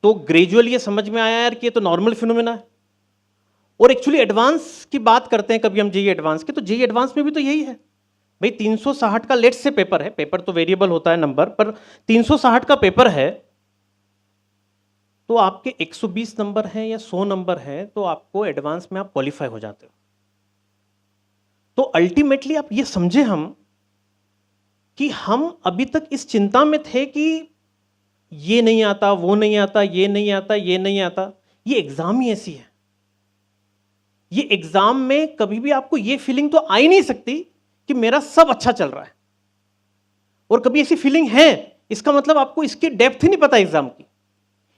तो ग्रेजुअली ये समझ में आया यार कि ये तो नॉर्मल फिनोमेना है। और एक्चुअली एडवांस की बात करते हैं कभी हम जेईई एडवांस की, तो जेईई एडवांस में भी तो यही है भाई, 360 का लेट से पेपर है, पेपर तो वेरिएबल होता है नंबर, पर 360 का पेपर है, तो आपके 120 नंबर हैं या 100 नंबर हैं तो आपको एडवांस में आप क्वालिफाई हो जाते हो। तो अल्टीमेटली आप ये समझे हम कि हम अभी तक इस चिंता में थे कि ये नहीं आता, वो नहीं आता, ये नहीं आता, ये नहीं आता। ये एग्जाम ही ऐसी है, ये एग्जाम में कभी भी आपको ये फीलिंग तो आ ही नहीं सकती कि मेरा सब अच्छा चल रहा है, और कभी ऐसी फीलिंग है इसका मतलब आपको इसकी डेप्थ ही नहीं पता एग्जाम की।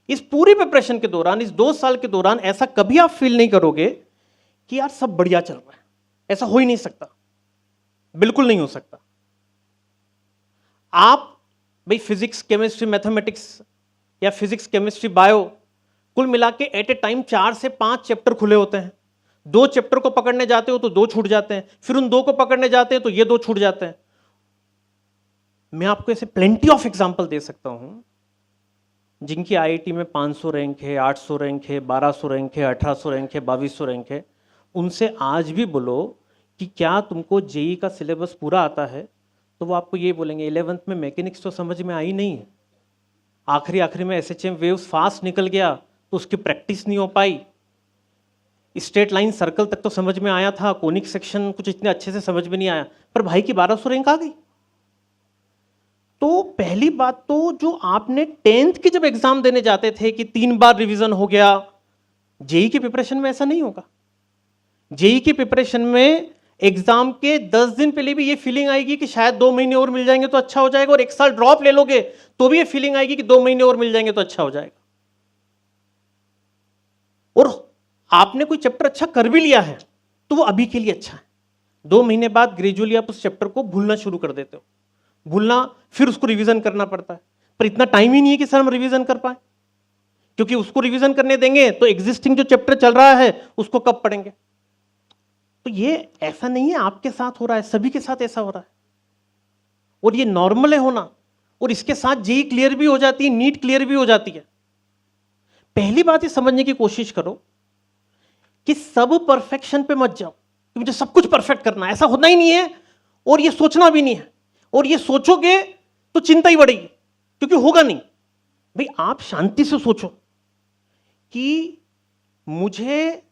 इस पूरी प्रिपरेशन के दौरान, इस 2 साल के दौरान ऐसा कभी आप फील नहीं करोगे कि यार सब बढ़िया चल रहा है। ऐसा हो ही नहीं सकता, बिल्कुल नहीं हो सकता। आप भाई फिजिक्स, केमिस्ट्री, मैथमेटिक्स या फिजिक्स, केमिस्ट्री, बायो, कुल मिला के एट ए टाइम 4 से 5 चैप्टर खुले होते हैं। 2 चैप्टर को पकड़ने जाते हो तो 2 छूट जाते हैं, फिर उन 2 को पकड़ने जाते हैं तो ये 2 छूट जाते हैं। मैं आपको ऐसे प्लेंटी ऑफ एग्जाम्पल दे सकता हूं जिनकी आईआईटी में 500 रैंक है, 800 रैंक है, 1200 रैंक है, 1800 रैंक है, 2200 रैंक है। उनसे आज भी बोलो कि क्या तुमको जेईई का सिलेबस पूरा आता है, तो वो आपको ये बोलेंगे 11th में मैकेनिक्स तो समझ में आई नहीं, आखिरी में एसएचएम वेव्स फास्ट निकल गया तो उसकी प्रैक्टिस नहीं हो पाई, स्ट्रेट लाइन सर्कल तक तो समझ में आया था, कोनिक सेक्शन कुछ इतने अच्छे से समझ में नहीं आया, पर भाई की 1200 रैंक आ गई। तो पहली बात तो जो आपने 10th की जब एग्जाम देने जाते थे कि 3 बार रिवीजन हो गया, जेईई की प्रिपरेशन में ऐसा नहीं होगा। जेईई की प्रिपरेशन में एग्जाम के 10 दिन पहले भी ये फीलिंग आएगी कि शायद 2 महीने और मिल जाएंगे तो अच्छा हो जाएगा, और 1 साल ड्रॉप ले लोगे तो भी ये फीलिंग आएगी कि 2 महीने और मिल जाएंगे तो अच्छा हो जाएगा। और आपने कोई चैप्टर अच्छा कर भी लिया है तो वो अभी के लिए अच्छा है, 2 महीने बाद ग्रेजुअली आप उस चैप्टर को भूलना शुरू कर देते हो। भूलना, फिर उसको रिवीजन करना पड़ता है, पर इतना टाइम ही नहीं है कि सर हम रिवीजन कर पाए, क्योंकि उसको रिवीजन करने देंगे तो एग्जिस्टिंग जो चैप्टर चल रहा है उसको कब पढ़ेंगे। तो ये ऐसा नहीं है आपके साथ हो रहा है, सभी के साथ ऐसा हो रहा है, और ये नॉर्मल है होना। और इसके साथ जेईई क्लियर भी हो जाती है, नीट क्लियर भी हो जाती है। पहली बात ये समझने की कोशिश करो कि सब परफेक्शन पे मत जाओ कि मुझे सब कुछ परफेक्ट करना है, ऐसा होना ही नहीं है, और ये सोचना भी नहीं है। और ये सोचोगे तो चिंता ही बढ़ेगी, क्योंकि होगा नहीं। भाई आप शांति से सोचो कि मुझे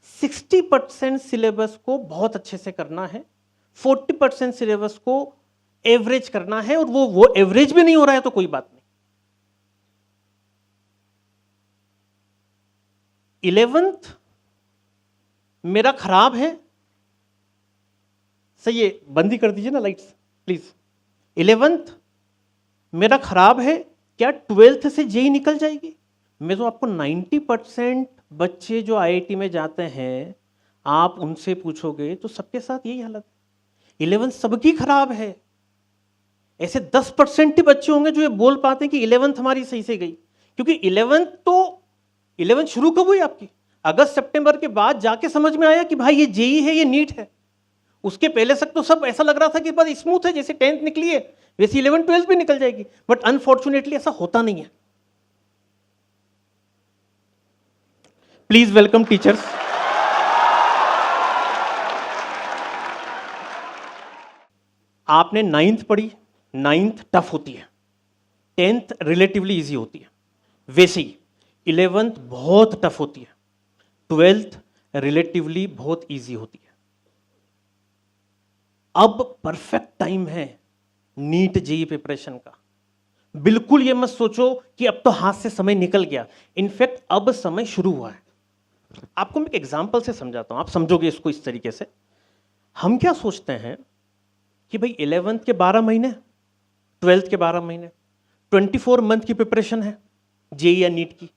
60% सिलेबस को बहुत अच्छे से करना है, 40% सिलेबस को एवरेज करना है, और वो एवरेज भी नहीं हो रहा है तो कोई बात नहीं। 11th मेरा खराब है, सही है, बंदी कर दीजिए ना लाइट्स प्लीज। 11th मेरा खराब है, क्या 12th से जेईई निकल जाएगी? मैं तो आपको 90% बच्चे जो आईआईटी में जाते हैं आप उनसे पूछोगे तो सबके साथ यही हालत है, 11th सबकी खराब है। ऐसे 10% ही बच्चे होंगे जो ये बोल पाते हैं कि 11th हमारी सही से गई, क्योंकि 11th शुरू कब हुई आपकी? अगस्त सितंबर के बाद जाके समझ में आया कि भाई ये जेईई है, ये नीट है। उसके पहले तक तो सब ऐसा लग रहा था कि बस स्मूथ है, जैसे 10th निकली है वैसे 11th 12th भी निकल जाएगी, बट अनफॉर्चुनेटली ऐसा होता नहीं है। Please welcome teachers. आपने 9th पढ़ी, 9th टफ होती है, 10th रिलेटिवली इजी होती है, वैसे ही 11th बहुत टफ होती है, 12th रिलेटिवली बहुत इजी होती है। अब परफेक्ट टाइम है नीट जेईई प्रिपरेशन का। बिल्कुल ये मत सोचो कि अब तो हाथ से समय निकल गया, इनफैक्ट अब समय शुरू हुआ है। आपको मैं एक एग्जांपल से समझाता हूं, आप समझोगे इसको इस तरीके से। हम क्या सोचते हैं कि भाई 11th के 12 महीने, 12th के 12 महीने, 24 मंथ की प्रिपरेशन है जेईई या नीट की,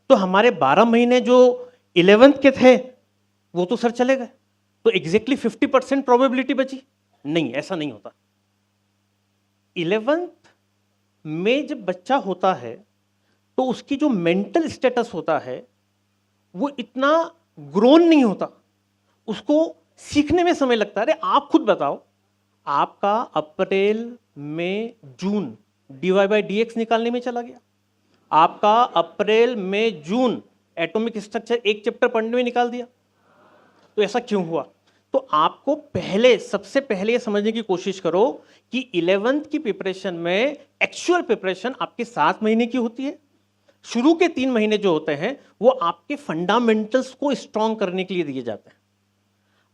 तो हमारे 12 महीने जो 11th के थे वो तो सर चले गए, तो एग्जैक्टली 50% प्रोबेबिलिटी बची? नहीं, ऐसा नहीं होता। 11th में जब बच्चा होता है तो उसकी जो मेंटल स्टेटस होता है वो इतना ग्रोन नहीं होता, उसको सीखने में समय लगता है। अरे आप खुद बताओ, आपका अप्रैल मई जून dy/dx निकालने में चला गया, आपका अप्रैल मई जून एटॉमिक स्ट्रक्चर एक चैप्टर पढ़ने में निकाल दिया। तो ऐसा क्यों हुआ? तो आपको पहले, सबसे पहले ये समझने की कोशिश करो कि 11th की प्रिपरेशन में एक्चुअल प्रिपरेशन आपके 7 महीने की होती है। शुरू के 3 महीने जो होते हैं वो आपके फंडामेंटल्स को स्ट्रॉन्ग करने के लिए दिए जाते हैं।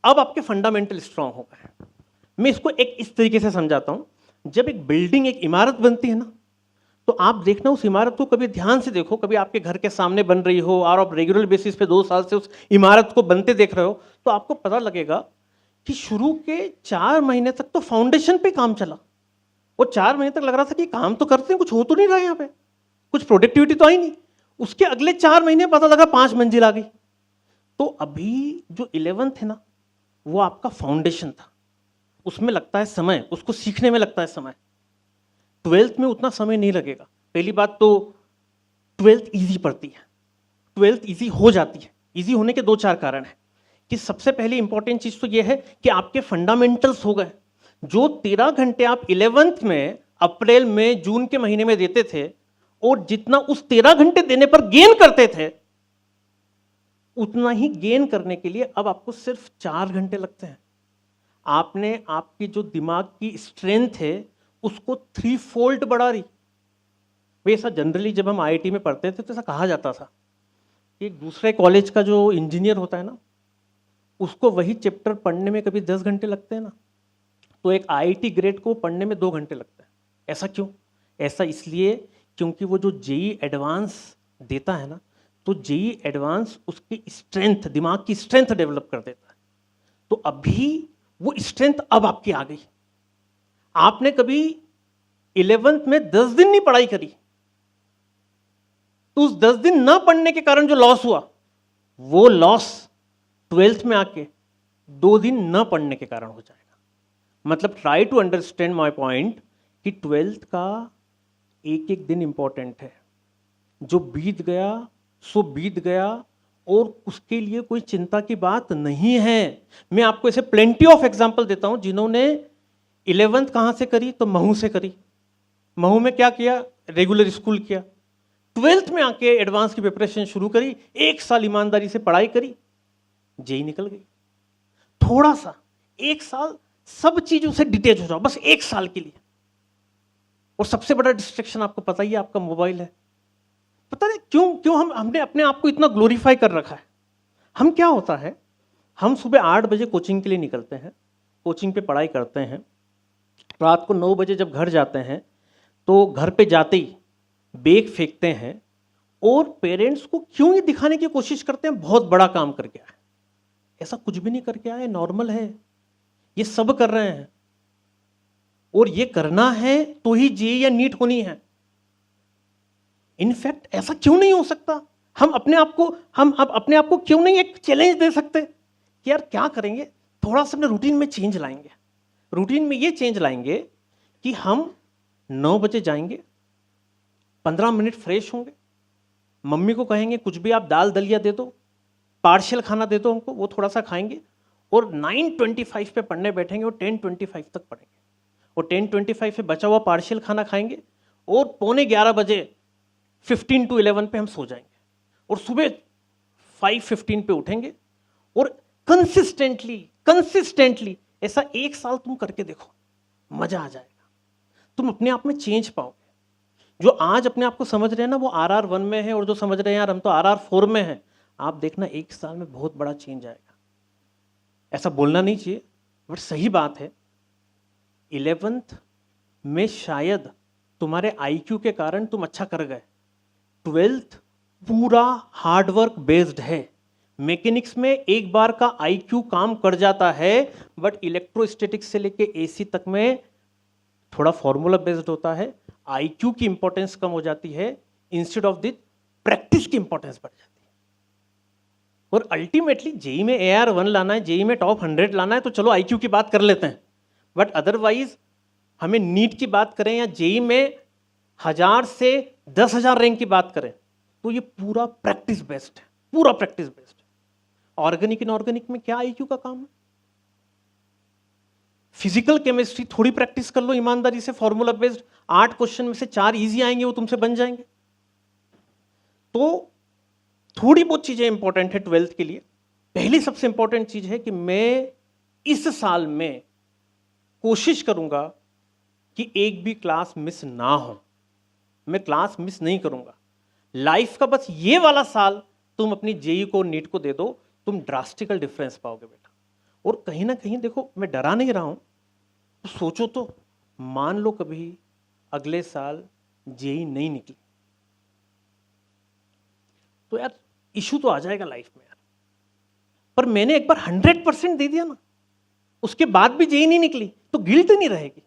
अब आपके फंडामेंटल स्ट्रॉन्ग हो गए। मैं इसको एक इस तरीके से समझाता हूं। जब एक बिल्डिंग, एक इमारत बनती है ना, तो आप देखना उस इमारत को कभी ध्यान से देखो। कभी आपके घर के सामने बन रही हो और आप रेगुलर बेसिस पे 2 साल से उस इमारत को बनते देख रहे हो, तो आपको पता लगेगा कि शुरू के 4 महीने तक तो फाउंडेशन पे काम चला। वो 4 महीने तक लग रहा था कि काम तो करते हैं, कुछ हो तो नहीं रहा यहाँ पे, कुछ प्रोडक्टिविटी तो आई नहीं। उसके अगले 4 महीने पता लगा 5 मंजिल आ गई। तो अभी जो 11th है ना, वो आपका फाउंडेशन था। उसमें लगता है समय, उसको सीखने में लगता है समय। 12th में उतना समय नहीं लगेगा। पहली बात तो 12th इजी पड़ती है, 12th इजी हो जाती है। इजी होने के 2-4 कारण हैं कि सबसे पहली इंपॉर्टेंट चीज तो यह है कि आपके फंडामेंटल्स हो गए। जो 13 घंटे आप 11th में अप्रैल में जून के महीने में देते थे, और जितना उस 13 घंटे देने पर गेन करते थे, उतना ही गेन करने के लिए अब आपको सिर्फ 4 घंटे लगते हैं। आपने आपकी जो दिमाग की स्ट्रेंथ है उसको 3 फोल्ड बढ़ा रही। वैसा जनरली जब हम आईआईटी में पढ़ते थे तो ऐसा कहा जाता था कि दूसरे कॉलेज का जो इंजीनियर होता है ना, उसको वही चैप्टर पढ़ने में कभी 10 घंटे लगते हैं ना, तो एक आईआईटी ग्रेड को पढ़ने में 2 घंटे लगते हैं। ऐसा क्यों? ऐसा इसलिए क्योंकि वो जो जेई एडवांस देता है ना, तो जेई एडवांस उसकी स्ट्रेंथ, दिमाग की स्ट्रेंथ डेवलप कर देता है। तो अभी वो स्ट्रेंथ अब आपकी आ गई। आपने कभी 11th में 10 दिन नहीं पढ़ाई करी, तो उस 10 दिन ना पढ़ने के कारण जो लॉस हुआ, वो लॉस 12th में आके 2 दिन ना पढ़ने के कारण हो जाएगा। मतलब try to understand my point कि 12th का एक एक दिन इंपॉर्टेंट है। जो बीत गया सो बीत गया, और उसके लिए कोई चिंता की बात नहीं है। मैं आपको ऐसे प्लेंटी ऑफ एग्जांपल देता हूं जिन्होंने 11th कहां से करी, तो महू से करी। महू में क्या किया? रेगुलर स्कूल किया। 12th में आके एडवांस की प्रिपरेशन शुरू करी, 1 साल ईमानदारी से पढ़ाई करी, जेई निकल गई। थोड़ा सा 1 साल सब चीजों से डिटेच हो जाओ, बस 1 साल के लिए। और सबसे बड़ा डिस्ट्रैक्शन आपको पता ही है, आपका मोबाइल है। पता नहीं क्यों हमने अपने आप को इतना ग्लोरीफाई कर रखा है। हम क्या होता है, हम सुबह 8 बजे कोचिंग के लिए निकलते हैं, कोचिंग पे पढ़ाई करते हैं, रात को 9 बजे जब घर जाते हैं तो घर पे जाते ही बैग फेंकते हैं, और पेरेंट्स को क्यों ये दिखाने की कोशिश करते हैं बहुत बड़ा काम करके आए। ऐसा कुछ भी नहीं करके आए, नॉर्मल है, ये सब कर रहे हैं। और ये करना है तो ही जेईई या नीट होनी है। इनफैक्ट ऐसा क्यों नहीं हो सकता? हम अपने आप को क्यों नहीं एक चैलेंज दे सकते कि यार क्या करेंगे, थोड़ा सा अपने रूटीन में चेंज लाएंगे। रूटीन में ये चेंज लाएंगे कि हम 9 बजे जाएंगे, 15 मिनट फ्रेश होंगे, मम्मी को कहेंगे कुछ भी आप दाल दलिया दे दो, पार्शियल खाना दे दो हमको, वो थोड़ा सा खाएंगे, और 9:25 पे पढ़ने बैठेंगे और 10:25 तक पढ़ेंगे, और 10:25 पे बचा हुआ पार्शियल खाना खाएंगे, और 11:15 बजे 15 to 11 पे हम सो जाएंगे, और सुबह 5:15 पे उठेंगे। और कंसिस्टेंटली ऐसा 1 साल तुम करके देखो, मजा आ जाएगा। तुम अपने आप में चेंज पाओगे। जो आज अपने आप को समझ रहे हैं ना वो RR1 में है, और जो समझ रहे हैं यार हम तो RR4 में हैं, आप देखना 1 साल में बहुत बड़ा चेंज आएगा। ऐसा बोलना नहीं चाहिए बट सही बात है। 11th में शायद तुम्हारे IQ के कारण तुम अच्छा कर गए, 12th पूरा हार्डवर्क बेस्ड है। मैकेनिक्स में एक बार का IQ काम कर जाता है, बट इलेक्ट्रोस्टैटिक्स से लेके AC तक में थोड़ा फॉर्मूला बेस्ड होता है। IQ की इंपॉर्टेंस कम हो जाती है, इंस्टेड ऑफ द प्रैक्टिस की इंपॉर्टेंस बढ़ जाती है। और अल्टीमेटली जेई में AR1 लाना है, जेई में टॉप 100 लाना है, तो चलो IQ की बात कर लेते हैं। बट अदरवाइज हमें नीट की बात करें या जेई में 1000 से 10,000 रैंक की बात करें, तो ये पूरा प्रैक्टिस बेस्ड है, पूरा प्रैक्टिस बेस्ड है। ऑर्गेनिक इनऑर्गेनिक में क्या IQ का काम है? फिजिकल केमिस्ट्री थोड़ी प्रैक्टिस कर लो ईमानदारी से, फॉर्मूला बेस्ड 8 क्वेश्चन में से 4 इजी आएंगे, वो तुमसे बन जाएंगे। तो थोड़ी बहुत चीजें इंपॉर्टेंट है 12th के लिए। पहली सबसे इंपॉर्टेंट चीज है कि मैं इस साल में कोशिश करूंगा कि एक भी क्लास मिस ना हो। मैं क्लास मिस नहीं करूंगा। लाइफ का बस ये वाला साल तुम अपनी जेई को नीट को दे दो, तुम ड्रास्टिकल डिफरेंस पाओगे बेटा। और कहीं ना कहीं देखो, मैं डरा नहीं रहा हूं, तो सोचो तो, मान लो कभी अगले साल जेई नहीं निकली तो यार इशू तो आ जाएगा लाइफ में यार। पर मैंने एक बार 100% दे दिया ना, उसके बाद भी जेई नहीं निकली तो गिल्ट नहीं रहेगी।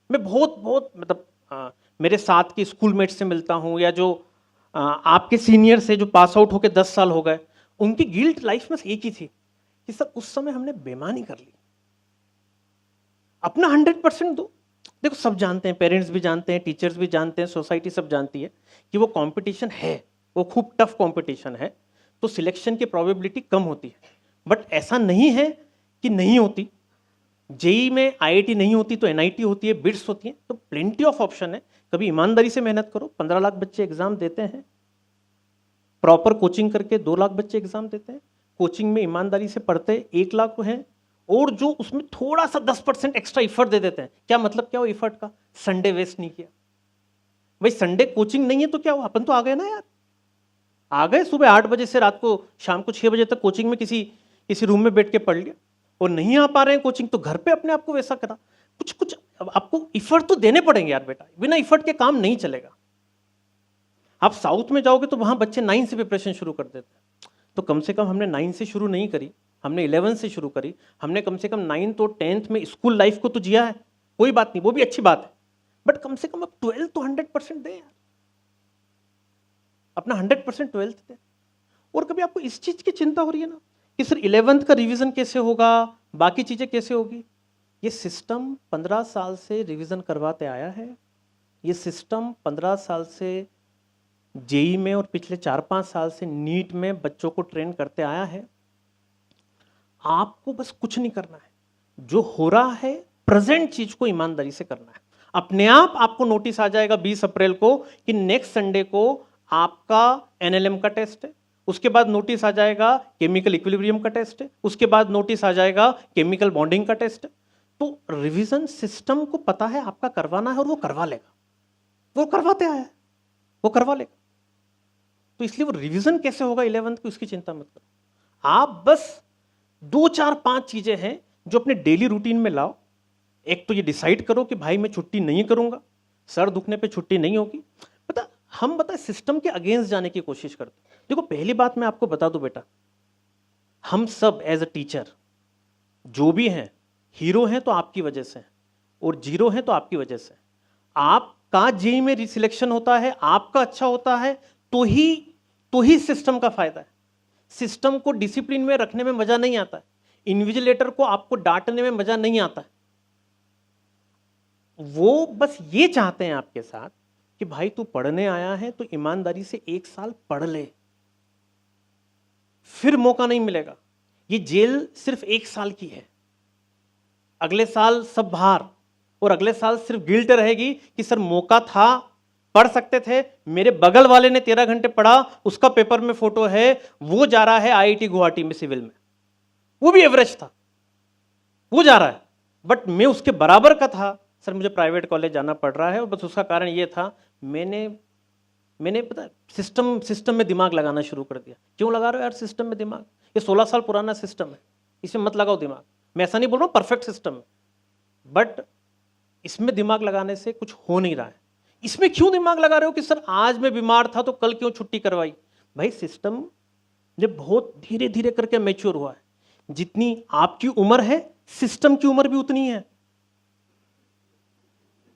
मैं बहुत बहुत मतलब मेरे साथ के स्कूलमेट से मिलता हूं, या जो आपके सीनियर से जो पास आउट होके 10 साल हो गए, उनकी गिल्ट लाइफ में एक ही थी कि सर उस समय हमने बेईमानी कर ली। अपना 100% दो। देखो सब जानते हैं, पेरेंट्स भी जानते हैं, टीचर्स भी जानते हैं, सोसाइटी सब जानती है कि वो कंपटीशन है, वो खूब टफ कंपटीशन है, तो सिलेक्शन की प्रोबेबिलिटी कम होती है। बट ऐसा नहीं है कि नहीं होती। जेई में आईआईटी नहीं होती तो एनआईटी होती है, बिट्स होती है, तो प्लेंटी ऑफ ऑप्शन है। कभी ईमानदारी से मेहनत करो। 15 लाख बच्चे एग्जाम देते हैं, प्रॉपर कोचिंग करके 2 लाख बच्चे एग्जाम देते हैं। कोचिंग में ईमानदारी से पढ़ते 1 लाख हैं, और जो उसमें थोड़ा सा 10% एक्स्ट्रा इफर्ट दे देते हैं। क्या मतलब, क्या वो इफर्ट का? संडे वेस्ट नहीं किया भाई। संडे कोचिंग नहीं है तो क्या हुआ, अपन तो आ गए ना यार। आ गए सुबह 8 बजे से रात को शाम को 6 बजे तक कोचिंग में किसी रूम में बैठ के पढ़ लिया। और नहीं आ पा रहे हैं कोचिंग तो घर पे अपने आप को वैसा करा। कुछ आपको इफर्ट तो देने पड़ेंगे यार बेटा, बिना इफर्ट के काम नहीं चलेगा। आप साउथ में जाओगे तो वहां बच्चे 9 से प्रिपरेशन शुरू कर देते हैं। तो कम से कम हमने 9 से शुरू नहीं करी, हमने 11 से शुरू करी। हमने कम से कम 9th और 10th में स्कूल लाइफ को तो जिया है, कोई बात नहीं, वो भी अच्छी बात है। बट कम से कम अब 12 तो 100% दें यार, अपना 100% 12th दें। और कभी आपको इस चीज की चिंता हो रही है ना कि सर 11th का रिवीजन कैसे होगा, बाकी चीजें कैसे होगी? ये सिस्टम 15 साल से रिवीजन करवाते आया है। ये सिस्टम 15 साल से जेई में और पिछले 4-5 साल से नीट में बच्चों को ट्रेन करते आया है। आपको बस कुछ नहीं करना है, जो हो रहा है प्रेजेंट चीज को ईमानदारी से करना है। अपने आप आपको नोटिस आ जाएगा 20 अप्रैल को कि नेक्स्ट संडे को आपका एनएलएम का टेस्ट है। उसके बाद नोटिस आ जाएगा केमिकल इक्विलिब्रियम का टेस्ट है। उसके बाद नोटिस आ जाएगा केमिकल बॉन्डिंग का टेस्ट है। तो रिवीजन सिस्टम को पता है आपका करवाना है और वो करवा लेगा। वो करवाते आया है, वो करवा लेगा। तो इसलिए वो रिवीजन कैसे होगा 11th की, उसकी चिंता मत करो। आप बस 2-4-5 चीजें हैं जो अपने डेली रूटीन में लाओ। एक तो ये डिसाइड करो कि भाई मैं छुट्टी नहीं करूंगा, सर दुखने पे छुट्टी नहीं होगी। हम सिस्टम के अगेंस्ट जाने की कोशिश करते हैं। देखो पहली बात मैं आपको बता दूं बेटा, हम सब एज अ टीचर जो भी हैं, हीरो हैं तो आपकी वजह से, और जीरो हैं तो आपकी वजह से। आपका जेई में सिलेक्शन होता है, आपका अच्छा होता है तो ही सिस्टम का फायदा है। सिस्टम को डिसिप्लिन में रखने में मजा नहीं आता है। इन्विजिलेटर को आपको डांटने में मजा नहीं आता है। वो बस ये चाहते हैं आपके साथ कि भाई तू पढ़ने आया है तो ईमानदारी से 1 साल पढ़ ले, फिर मौका नहीं मिलेगा। ये जेल सिर्फ 1 साल की है, अगले साल सब बाहर, और अगले साल सिर्फ गिल्ट रहेगी कि सर मौका था, पढ़ सकते थे, मेरे बगल वाले ने 13 घंटे पढ़ा, उसका पेपर में फोटो है, वो जा रहा है आईआईटी गुवाहाटी में सिविल में, वो भी एवरेज था, वो जा रहा है, बट मैं उसके बराबर का था। सर मुझे प्राइवेट कॉलेज जाना पड़ रहा है, और बस उसका कारण ये था मैंने पता सिस्टम में दिमाग लगाना शुरू कर दिया। क्यों लगा रहे हो यार सिस्टम में दिमाग? ये 16 साल पुराना सिस्टम है, इसमें मत लगाओ दिमाग। मैं ऐसा नहीं बोल रहा हूँ परफेक्ट सिस्टम है, बट इसमें दिमाग लगाने से कुछ हो नहीं रहा है। इसमें क्यों दिमाग लगा रहे हो कि सर आज मैं बीमार था तो कल क्यों छुट्टी करवाई? भाई सिस्टम जब बहुत धीरे धीरे करके मैच्योर हुआ है, जितनी आपकी उम्र है सिस्टम की उम्र भी उतनी है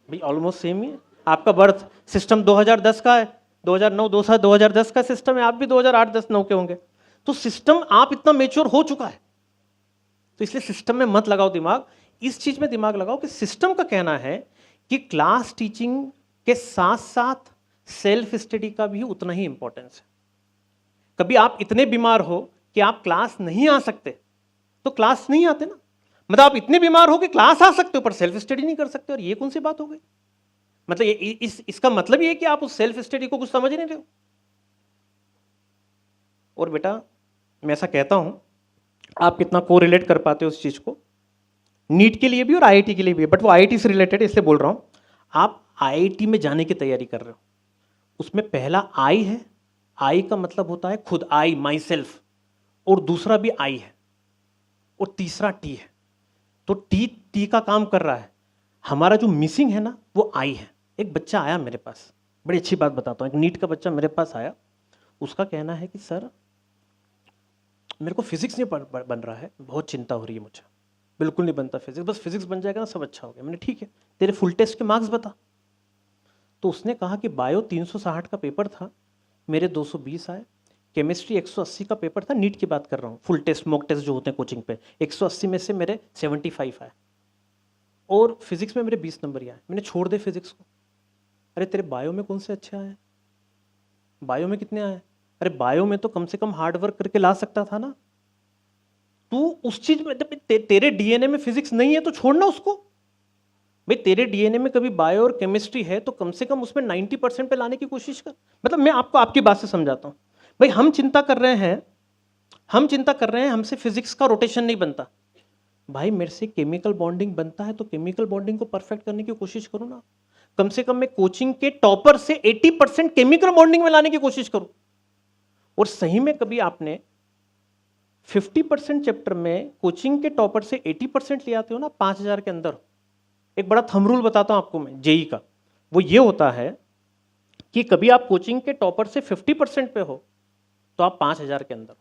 भाई, ऑलमोस्ट सेम ही है। आपका बर्थ सिस्टम 2010 का है, 2009 2010 का सिस्टम है, आप भी 2008-10-9 के होंगे। तो सिस्टम आप इतना मैच्योर हो चुका है, तो इसलिए सिस्टम में मत लगाओ दिमाग, इस चीज में दिमाग लगाओ कि सिस्टम का कहना है कि क्लास टीचिंग के साथ साथ सेल्फ स्टडी का भी उतना ही इंपॉर्टेंस है। कभी आप इतने बीमार हो कि आप क्लास नहीं आ सकते तो क्लास नहीं आते ना, मतलब आप इतने बीमार हो कि क्लास आ सकते हो पर सेल्फ स्टडी नहीं कर सकते, और ये कौन सी बात हो गई? मतलब इसका मतलब ये है कि आप उस सेल्फ स्टडी को कुछ समझ नहीं रहे हो। और बेटा मैं ऐसा कहता हूँ, आप कितना कोरिलेट कर पाते हो उस चीज़ को, नीट के लिए भी और आईआईटी के लिए भी, बट वो आईआईटी से रिलेटेड इसलिए बोल रहा हूँ। आप आईआईटी में जाने की तैयारी कर रहे हो, उसमें पहला आई है, आई का मतलब होता है खुद, आई माई सेल्फ, और दूसरा भी आई है, और तीसरा टी है। तो टी टी का काम कर रहा है। हमारा जो मिसिंग है ना वो आई है। एक बच्चा आया मेरे पास, बड़ी अच्छी बात बताता हूँ, एक नीट का बच्चा मेरे पास आया, उसका कहना है कि सर मेरे को फिजिक्स नहीं बन रहा है, बहुत चिंता हो रही है मुझे, बिल्कुल नहीं बनता फिजिक्स, बस फिजिक्स बन जाएगा ना सब अच्छा हो गया। मैंने ठीक है, तेरे फुल टेस्ट के मार्क्स बता। तो उसने कहा कि बायो 360 का पेपर था, मेरे 220 आए, केमिस्ट्री 180 का पेपर था, नीट की बात कर रहा हूँ, फुल टेस्ट मॉक टेस्ट जो होते हैं कोचिंग पे, 180 में से मेरे 75 आए, और फिजिक्स में मेरे 20 नंबर ही आए। मैंने छोड़ दे फिजिक्स को। अरे तेरे बायो में कौन से अच्छे आए? बायो में कितने आए? अरे बायो में तो कम से कम हार्ड वर्क करके ला सकता था ना। तू उस चीज में तेरे डीएनए में फिजिक्स नहीं है तो छोड़ना उसको। भाई तेरे डीएनए में कभी बायो और केमिस्ट्री है तो कम से कम उसमें 90% पे लाने की कोशिश कर। मतलब मैं आपको आपकी बात से समझाता हूं। भाई हम चिंता कर रहे हैं, हमसे फिजिक्स का रोटेशन नहीं बनता। भाई मेरे से केमिकल बॉन्डिंग बनता है तो केमिकल बॉन्डिंग को परफेक्ट करने की कोशिश करूं ना। कम से कम मैं कोचिंग के टॉपर से 80% केमिकल बॉन्डिंग में लाने की कोशिश करूं। और सही में कभी आपने 50% चैप्टर में कोचिंग के टॉपर से 80% ले आते हो ना 5000 के अंदर। एक बड़ा थंब रूल बताता हूं आपको मैं जेई का, वो ये होता है कि कभी आप कोचिंग के टॉपर से 50% पे हो तो आप 5000 के अंदर,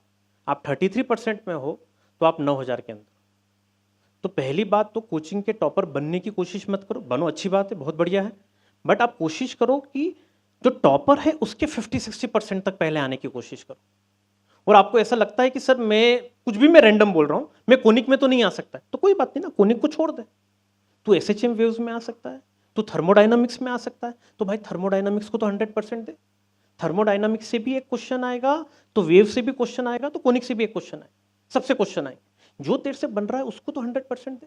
आप 33% में हो तो आप 9000 के अंदर। तो पहली बात तो कोचिंग के टॉपर बनने की कोशिश मत करो, बनो अच्छी बात है, बहुत बढ़िया है, बट आप कोशिश करो कि जो टॉपर है उसके 50-60% तक पहले आने की कोशिश करो। और आपको ऐसा लगता है कि सर मैं कुछ भी मैं रैंडम बोल रहा हूं, मैं कोनिक में तो नहीं आ सकता, तो कोई बात नहीं ना, कोनिक को छोड़ दे। तू एसएचएम वेव्स में आ सकता है, तू थर्मोडायनामिक्स में आ सकता है, तो भाई थर्मोडायनामिक्स को तो 100% दे। थर्मोडायनामिक्स से भी एक क्वेश्चन आएगा, तो वेव से भी क्वेश्चन आएगा, तो कोनिक से भी एक क्वेश्चन आएगा, सबसे क्वेश्चन आएंगे। जो तेरे से बन रहा है उसको तो 100% दे,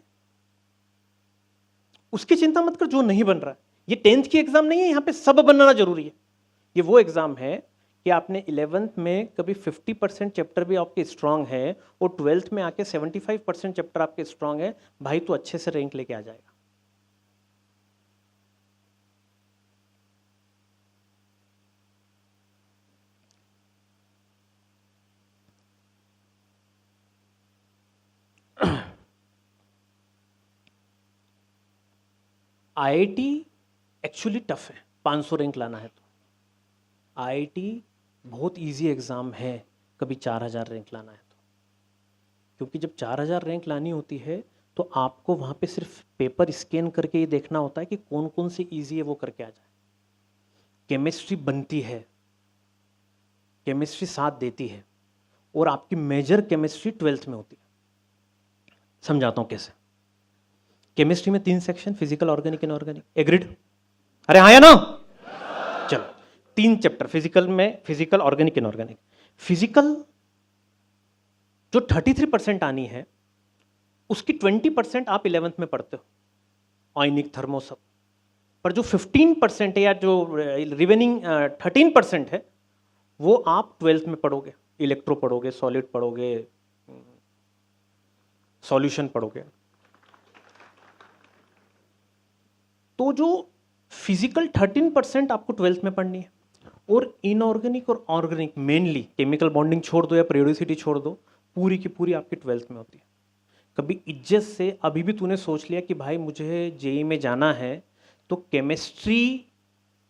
उसकी चिंता मत कर जो नहीं बन रहा है। ये 10th की एग्जाम नहीं है, यहां पे सब बनना जरूरी है। ये वो एग्जाम है कि आपने 11th में कभी 50% चैप्टर भी आपके स्ट्रांग है और 12th में आके 75% चैप्टर आपके स्ट्रांग है, भाई तो अच्छे से रैंक लेके आ जाएगा। आईआईटी एक्चुअली टफ है, 500 रैंक लाना है तो। आईआईटी बहुत इजी एग्जाम है कभी 4000 रैंक लाना है तो, क्योंकि जब 4000 रैंक लानी होती है तो आपको वहाँ पे सिर्फ पेपर स्कैन करके ये देखना होता है कि कौन कौन से इजी है वो करके आ जाए। केमिस्ट्री बनती है, केमिस्ट्री साथ देती है, और आपकी मेजर केमिस्ट्री 12th में होती है। समझाता हूँ कैसे। केमिस्ट्री में 3 section, physical, organic, inorganic, agreed? अरे हाँ या ना? चलो 3 चैप्टर फिजिकल में, फिजिकल, ऑर्गेनिक, इनऑर्गेनिक। फिजिकल जो 33% आनी है उसकी 20% आप 11th में पढ़ते हो, आयनिक, थर्मो सब। पर जो 15% है या जो रिमेनिंग 13% है वो आप 12th में पढ़ोगे, इलेक्ट्रो पढ़ोगे, सॉलिड पढ़ोगे, सॉल्यूशन पढ़ोगे। तो जो फिजिकल 13% आपको 12th में पढ़नी है, और इनऑर्गेनिक और ऑर्गेनिक मेनली, केमिकल बॉन्डिंग छोड़ दो या पीरियोडिसिटी छोड़ दो, पूरी की पूरी आपकी 12th में होती है। कभी इज्जत से अभी भी तूने सोच लिया कि भाई मुझे जेई में जाना है, तो केमिस्ट्री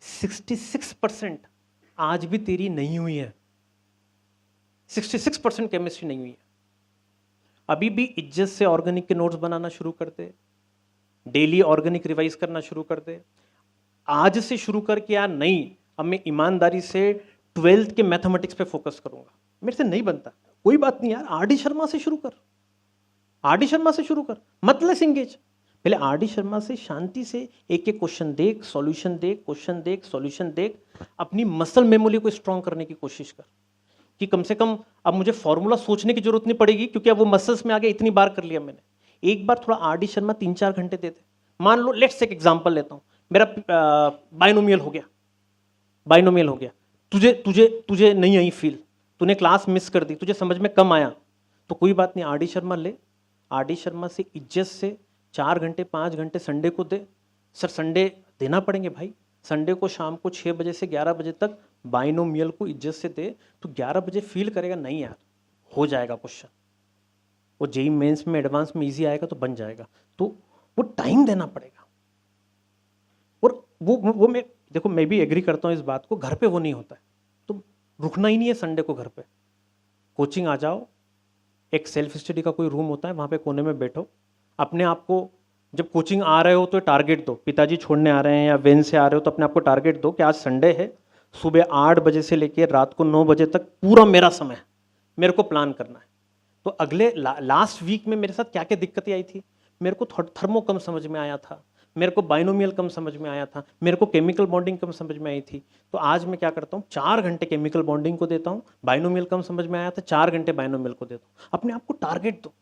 66% आज भी तेरी नहीं हुई है, 66% केमिस्ट्री नहीं हुई है। अभी भी इज्जत से ऑर्गेनिक के नोट्स बनाना शुरू कर दे, डेली ऑर्गेनिक रिवाइज करना शुरू कर दे। आज से शुरू करके यार नहीं, अब मैं ईमानदारी से 12th के मैथमेटिक्स पे फोकस करूंगा, मेरे से नहीं बनता, कोई बात नहीं यार, आर डी शर्मा से शुरू कर, आर डी शर्मा से शुरू कर, मत लेस इंगेज। पहले आर डी शर्मा से शांति से एक एक क्वेश्चन देख, सॉल्यूशन देख, क्वेश्चन देख, सॉल्यूशन देख, अपनी मसल मेमोरी को स्ट्रॉन्ग करने की कोशिश कर कि कम से कम अब मुझे फॉर्मूला सोचने की जरूरत नहीं पड़ेगी, क्योंकि अब वो मसल्स में आगे इतनी बार कर लिया मैंने। एक बार थोड़ा आर डी शर्मा 3-4 घंटे देते। मान लो लेट्स एक एग्जांपल लेता हूं, मेरा बाइनोमियल हो गया, बाइनोमियल हो गया, तुझे तुझे तुझे नहीं आई फील, तूने क्लास मिस कर दी, तुझे समझ में कम आया, तो कोई बात नहीं, आर डी शर्मा ले, आर डी शर्मा से इज्जत से 4 घंटे 5 घंटे संडे को दे। सर संडे देना पड़ेंगे भाई, संडे को शाम को 6 बजे से 11 बजे तक बाइनोमियल को इज्जत से दे, तो 11 बजे फील करेगा नहीं यार हो जाएगा क्वेश्चन, वो जेई मेंस में एडवांस में इजी आएगा तो बन जाएगा, तो वो टाइम देना पड़ेगा। और वो मैं देखो, मैं भी एग्री करता हूँ इस बात को, घर पे वो नहीं होता है, तो रुकना ही नहीं है संडे को घर पे, कोचिंग आ जाओ, एक सेल्फ स्टडी का कोई रूम होता है वहाँ पे कोने में बैठो, अपने आप को जब कोचिंग आ रहे हो तो टारगेट दो, पिताजी छोड़ने आ रहे हैं या वेन से आ रहे हो तो अपने आप को टारगेट दो कि आज संडे है, सुबह 8 बजे से लेकर रात को 9 बजे तक पूरा मेरा समय है, मेरे को प्लान करना है। तो अगले लास्ट वीक में मेरे साथ क्या क्या दिक्कतें आई थी, मेरे को थर्मो कम समझ में आया था, मेरे को बाइनोमियल कम समझ में आया था, मेरे को केमिकल बॉन्डिंग कम समझ में आई थी, तो आज मैं क्या करता हूँ 4 घंटे केमिकल बॉन्डिंग को देता हूँ, बाइनोमियल कम समझ में आया था 4 घंटे बाइनोमियल को देता हूँ। अपने आप को टारगेट दो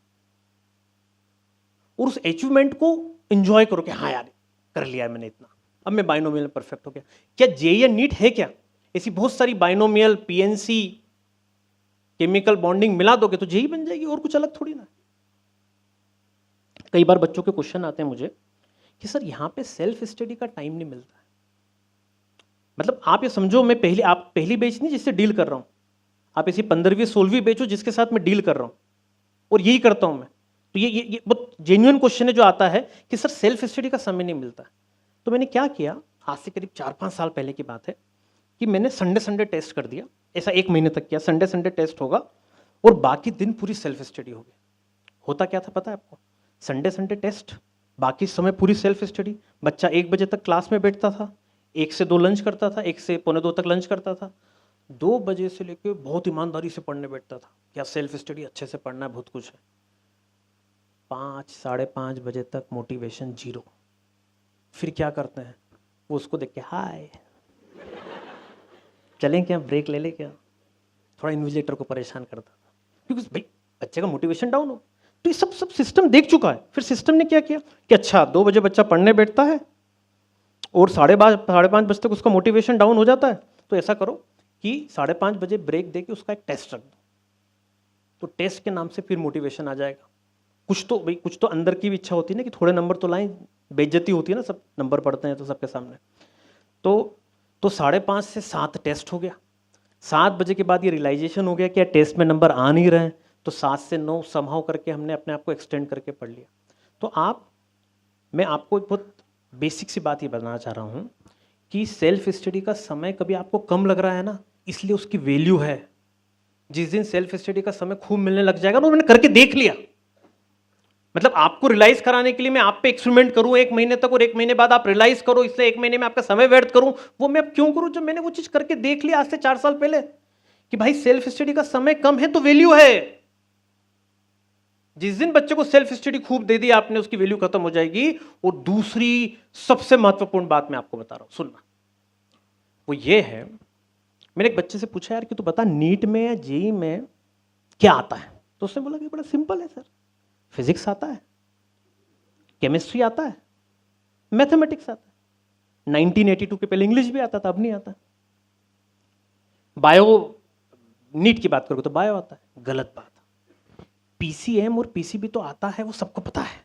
और उस अचीवमेंट को एंजॉय करो कि हाँ यार कर लिया है मैंने इतना, अब मैं बाइनोमियल में परफेक्ट हो गया। क्या जेईई नीट है क्या? ऐसी बहुत सारी बाइनोमियल, पीएनसी, केमिकल बॉन्डिंग मिला दोगे तो जेईई बन जाएगी, और कुछ अलग थोड़ी ना। कई बार बच्चों के क्वेश्चन आते हैं मुझे कि सर यहाँ पे सेल्फ स्टडी का टाइम नहीं मिलता है। मतलब आप ये समझो मैं आप पहली बैच नहीं जिससे डील कर रहा हूँ, आप ऐसी 15वीं 16वीं बैच हो जिसके साथ मैं डील कर रहा हूँ, और यही करता हूँ मैं। तो ये बहुत जेन्युइन क्वेश्चन है जो आता है कि सर सेल्फ स्टडी का समय नहीं मिलता। तो मैंने क्या किया, आज से करीब 4-5 साल पहले की बात है कि मैंने संडे टेस्ट कर दिया, ऐसा 1 महीने तक किया, संडे टेस्ट होगा और बाकी दिन पूरी सेल्फ स्टडी होगी। होता क्या था पता है आपको, संडे टेस्ट, बाकी समय पूरी सेल्फ स्टडी। बच्चा 1 बजे तक क्लास में बैठता था, 1 से 2 लंच करता था, 1 से पौने 2 तक लंच करता था, 2 बजे से लेकर बहुत ईमानदारी से पढ़ने बैठता था, क्या सेल्फ स्टडी अच्छे से पढ़ना है, बहुत कुछ है। 5 साढ़े 5 बजे तक मोटिवेशन जीरो। फिर क्या करते हैं, वो उसको देख के हाय चलें क्या, ब्रेक ले ले क्या, थोड़ा इन्विजिलेटर को परेशान करता था क्योंकि भाई बच्चे का मोटिवेशन डाउन हो। तो ये सब सिस्टम देख चुका है। फिर सिस्टम ने क्या किया कि अच्छा 2 बजे बच्चा पढ़ने बैठता है और 5:30 बजे तक उसका मोटिवेशन डाउन हो जाता है, तो ऐसा करो कि 5:30 बजे ब्रेक दे के उसका एक टेस्ट रख दो, तो टेस्ट के नाम से फिर मोटिवेशन आ जाएगा। कुछ तो अंदर की भी इच्छा होती है ना कि थोड़े नंबर तो लाएं, बेइज्जती होती है ना, सब नंबर पढ़ते हैं तो सबके सामने। तो 5:30 से 7 टेस्ट हो गया, 7 बजे के बाद ये रियलाइजेशन हो गया कि यार टेस्ट में नंबर आ नहीं रहे हैं, तो 7 से 9 समहाउ करके हमने अपने आप को एक्सटेंड करके पढ़ लिया। तो मैं आपको एक बहुत बेसिक सी बात ये बताना चाह रहा हूँ कि सेल्फ स्टडी का समय कभी आपको कम लग रहा है ना, इसलिए उसकी वैल्यू है। जिस दिन सेल्फ स्टडी का समय खूब मिलने लग जाएगा ना, मैंने करके देख लिया, मतलब आपको रियलाइज कराने के लिए मैं आप पे एक्सपेरिमेंट करूं 1 महीने तक और 1 महीने बाद आप रियलाइज करो, इसलिए 1 महीने में आपका समय व्यर्थ करूं, वो मैं अब क्यों करूं जब मैंने वो चीज करके देख लिया आज से 4 साल पहले कि भाई सेल्फ स्टडी का समय कम है तो वैल्यू है। जिस दिन बच्चे को सेल्फ स्टडी खूब दे दी आपने, उसकी वैल्यू खत्म हो जाएगी। और दूसरी सबसे महत्वपूर्ण बात मैं आपको बता रहा हूं, सुनना, वो ये है, मैंने एक बच्चे से पूछा यार कि तू बता नीट में या जेईई में क्या आता है, तो उसने बोला कि बड़ा सिंपल है सर, फिजिक्स आता है, केमिस्ट्री आता है, मैथमेटिक्स आता है। 1982 के पहले इंग्लिश भी आता था, अब नहीं आता। बायो, नीट की बात करोगे तो बायो आता है, गलत बात। पीसीएम और पीसीबी तो आता है, वो सबको पता है,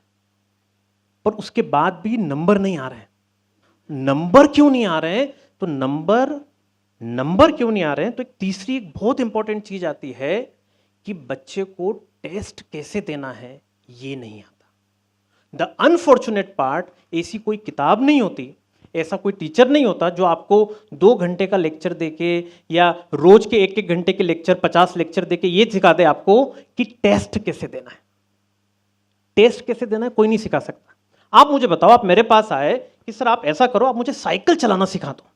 पर उसके बाद भी नंबर नहीं आ रहे हैं। नंबर क्यों नहीं आ रहे हैं? तो नंबर क्यों नहीं आ रहे हैं? तो एक तीसरी एक बहुत इंपॉर्टेंट चीज आती है कि बच्चे को टेस्ट कैसे देना है ये नहीं आता। द अनफॉर्चुनेट पार्ट, ऐसी कोई किताब नहीं होती, ऐसा कोई टीचर नहीं होता जो आपको 2 घंटे का लेक्चर देके या रोज के 1-1 घंटे के लेक्चर, 50 लेक्चर देके ये सिखा दे आपको कि टेस्ट कैसे देना है। टेस्ट कैसे देना है कोई नहीं सिखा सकता। आप मुझे बताओ, आप मेरे पास आए कि सर आप ऐसा करो, आप मुझे साइकिल चलाना सिखा दो,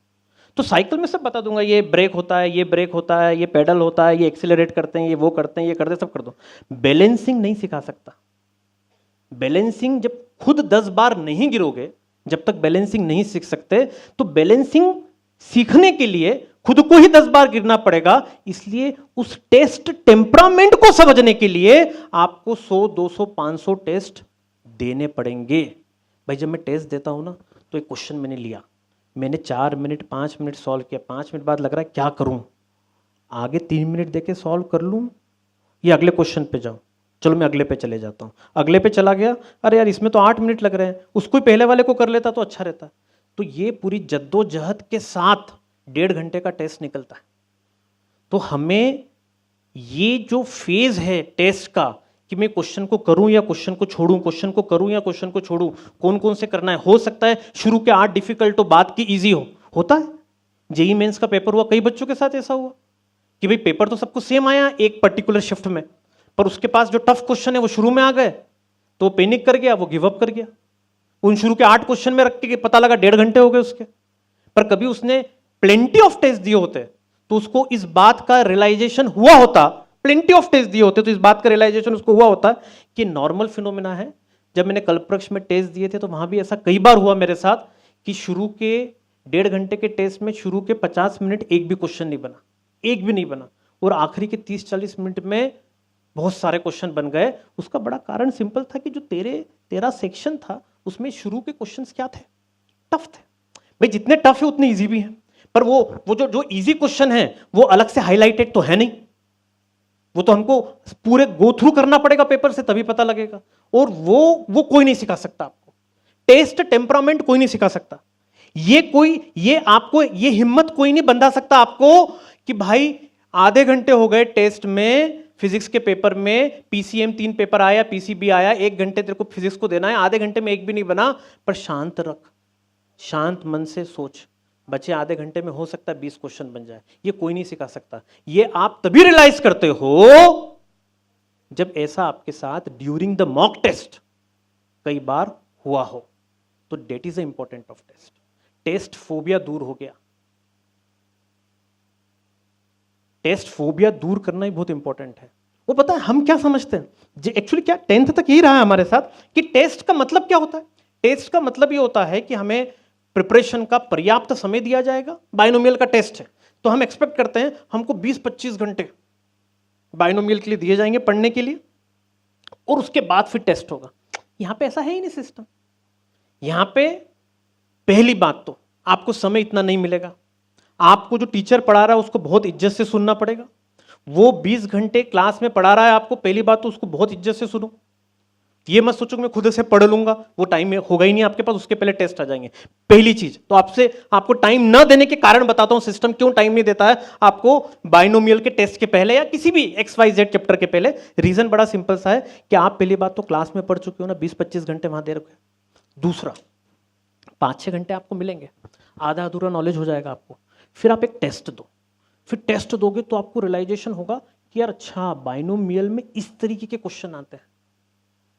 तो साइकिल में सब बता दूंगा, ये ब्रेक होता है, ये ब्रेक होता है, ये पेडल होता है, ये एक्सीलरेट करते हैं, ये वो करते हैं, ये करते, सब कर दो। बैलेंसिंग नहीं सिखा सकता। बैलेंसिंग जब खुद 10 बार नहीं गिरोगे, जब तक बैलेंसिंग नहीं सीख सकते, तो बैलेंसिंग सीखने के लिए खुद को ही 10 बार गिरना पड़ेगा। इसलिए उस टेस्ट टेम्परामेंट को समझने के लिए आपको 100, 200, 500 टेस्ट देने पड़ेंगे। भाई जब मैं टेस्ट देता हूं ना, तो एक क्वेश्चन मैंने लिया, मैंने 4 मिनट 5 मिनट सॉल्व किया, 5 मिनट बाद लग रहा है क्या करूं, आगे 3 मिनट देके सॉल्व कर लूं या अगले क्वेश्चन पे जाऊं? चलो मैं अगले पे चले जाता हूं। अगले पे चला गया, अरे यार इसमें तो 8 मिनट लग रहे हैं, उसको ही पहले वाले को कर लेता तो अच्छा रहता। तो ये पूरी जद्दोजहद के साथ 1.5 घंटे का टेस्ट निकलता है। तो हमें ये जो फेज है टेस्ट का कि मैं क्वेश्चन को करूं या क्वेश्चन को छोड़ूं, क्वेश्चन को करूं या क्वेश्चन को छोड़ूं, कौन कौन से करना है। हो सकता है शुरू के 8 डिफिकल्ट हो, बाद की इजी हो, होता है। जेई मेंस का पेपर हुआ, कई बच्चों के साथ ऐसा हुआ कि भाई पेपर तो सबको सेम आया एक पर्टिकुलर शिफ्ट में, पर उसके पास जो टफ क्वेश्चन है वो शुरू में आ गए, तो वो पैनिक कर गया, वो गिव अप कर गया। उन शुरू के 8 क्वेश्चन में रख के पता लगा 1.5 घंटे हो गए उसके। पर कभी उसने प्लेंटी ऑफ टेस्ट दिए होते तो उसको इस बात का रियलाइजेशन हुआ होता, प्लेंटी ऑफ टेस्ट दिए होते तो इस बात का रियलाइजेशन उसको हुआ होता कि नॉर्मल फिनोमिना है। जब मैंने कल्पवृक्ष में टेस्ट दिए थे तो वहां भी ऐसा कई बार हुआ मेरे साथ कि शुरू के 1.5 घंटे के टेस्ट में शुरू के 50 मिनट एक भी क्वेश्चन नहीं बना, एक भी नहीं बना, और आखिरी के 30-40 मिनट में बहुत सारे क्वेश्चन बन गए। उसका बड़ा कारण सिंपल था कि जो तेरा सेक्शन था उसमें शुरू के क्वेश्चंस क्या थे, टफ थे। भाई जितने टफ है उतने इजी भी हैं, पर वो जो इजी क्वेश्चन है वो अलग से हाईलाइटेड तो है नहीं, वो तो हमको पूरे गो थ्रू करना पड़ेगा पेपर से तभी पता लगेगा। और वो कोई नहीं सिखा सकता आपको, टेस्ट टेम्परामेंट कोई नहीं सिखा सकता। ये आपको ये हिम्मत कोई नहीं बंधा सकता आपको कि भाई आधे घंटे हो गए टेस्ट में, फिजिक्स के पेपर में पीसीएम 3 पेपर आया, पीसीबी आया, 1 घंटे तेरे को फिजिक्स को देना है, आधे घंटे में एक भी नहीं बना। पर शांत रख, शांत मन से सोच, बचे आधे घंटे में हो सकता है 20 क्वेश्चन बन जाए। ये कोई नहीं सिखा सकता। ये आप तभी रियलाइज करते हो जब ऐसा आपके साथ ड्यूरिंग द मॉक टेस्ट कई बार हुआ हो। तो date is the important of test. Test phobia दूर हो गया। टेस्ट फोबिया दूर करना ही बहुत इंपॉर्टेंट है। वो पता है हम क्या समझते हैं, एक्चुअली क्या 10th तक यही रहा है हमारे साथ कि टेस्ट का मतलब क्या होता है। टेस्ट का मतलब ये होता है कि हमें प्रिपरेशन का पर्याप्त समय दिया जाएगा। बाइनोमियल का टेस्ट है तो हम एक्सपेक्ट करते हैं हमको 20-25 घंटे बाइनोमियल के लिए दिए जाएंगे पढ़ने के लिए, और उसके बाद फिर टेस्ट होगा। यहां पे ऐसा है ही नहीं सिस्टम। यहां पे पहली बात तो आपको समय इतना नहीं मिलेगा। आपको जो टीचर पढ़ा रहा है उसको बहुत इज्जत से सुनना पड़ेगा। वो 20 घंटे क्लास में पढ़ा रहा है आपको, पहली बात तो उसको बहुत इज्जत से सुनो। ये मत सोचो मैं खुद से पढ़ लूंगा, वो टाइम होगा ही नहीं आपके पास, उसके पहले टेस्ट आ जाएंगे। पहली चीज तो आपको टाइम ना देने के कारण बताता हूं सिस्टम क्यों टाइम नहीं देता है आपको बाइनोमियल के टेस्ट के पहले या किसी भी XYZ चैप्टर के पहले। रीजन बड़ा सिंपल सा है कि आप पहली बात तो क्लास में पढ़ चुके हो ना, 20-25 घंटे वहां दे रखे। दूसरा 5-6 घंटे आपको मिलेंगे, आधा अधूरा नॉलेज हो जाएगा आपको। फिर आप एक टेस्ट दो, फिर टेस्ट दोगे तो आपको रियलाइजेशन होगा कि यार अच्छा बाइनोमियल में इस तरीके के क्वेश्चन आते हैं।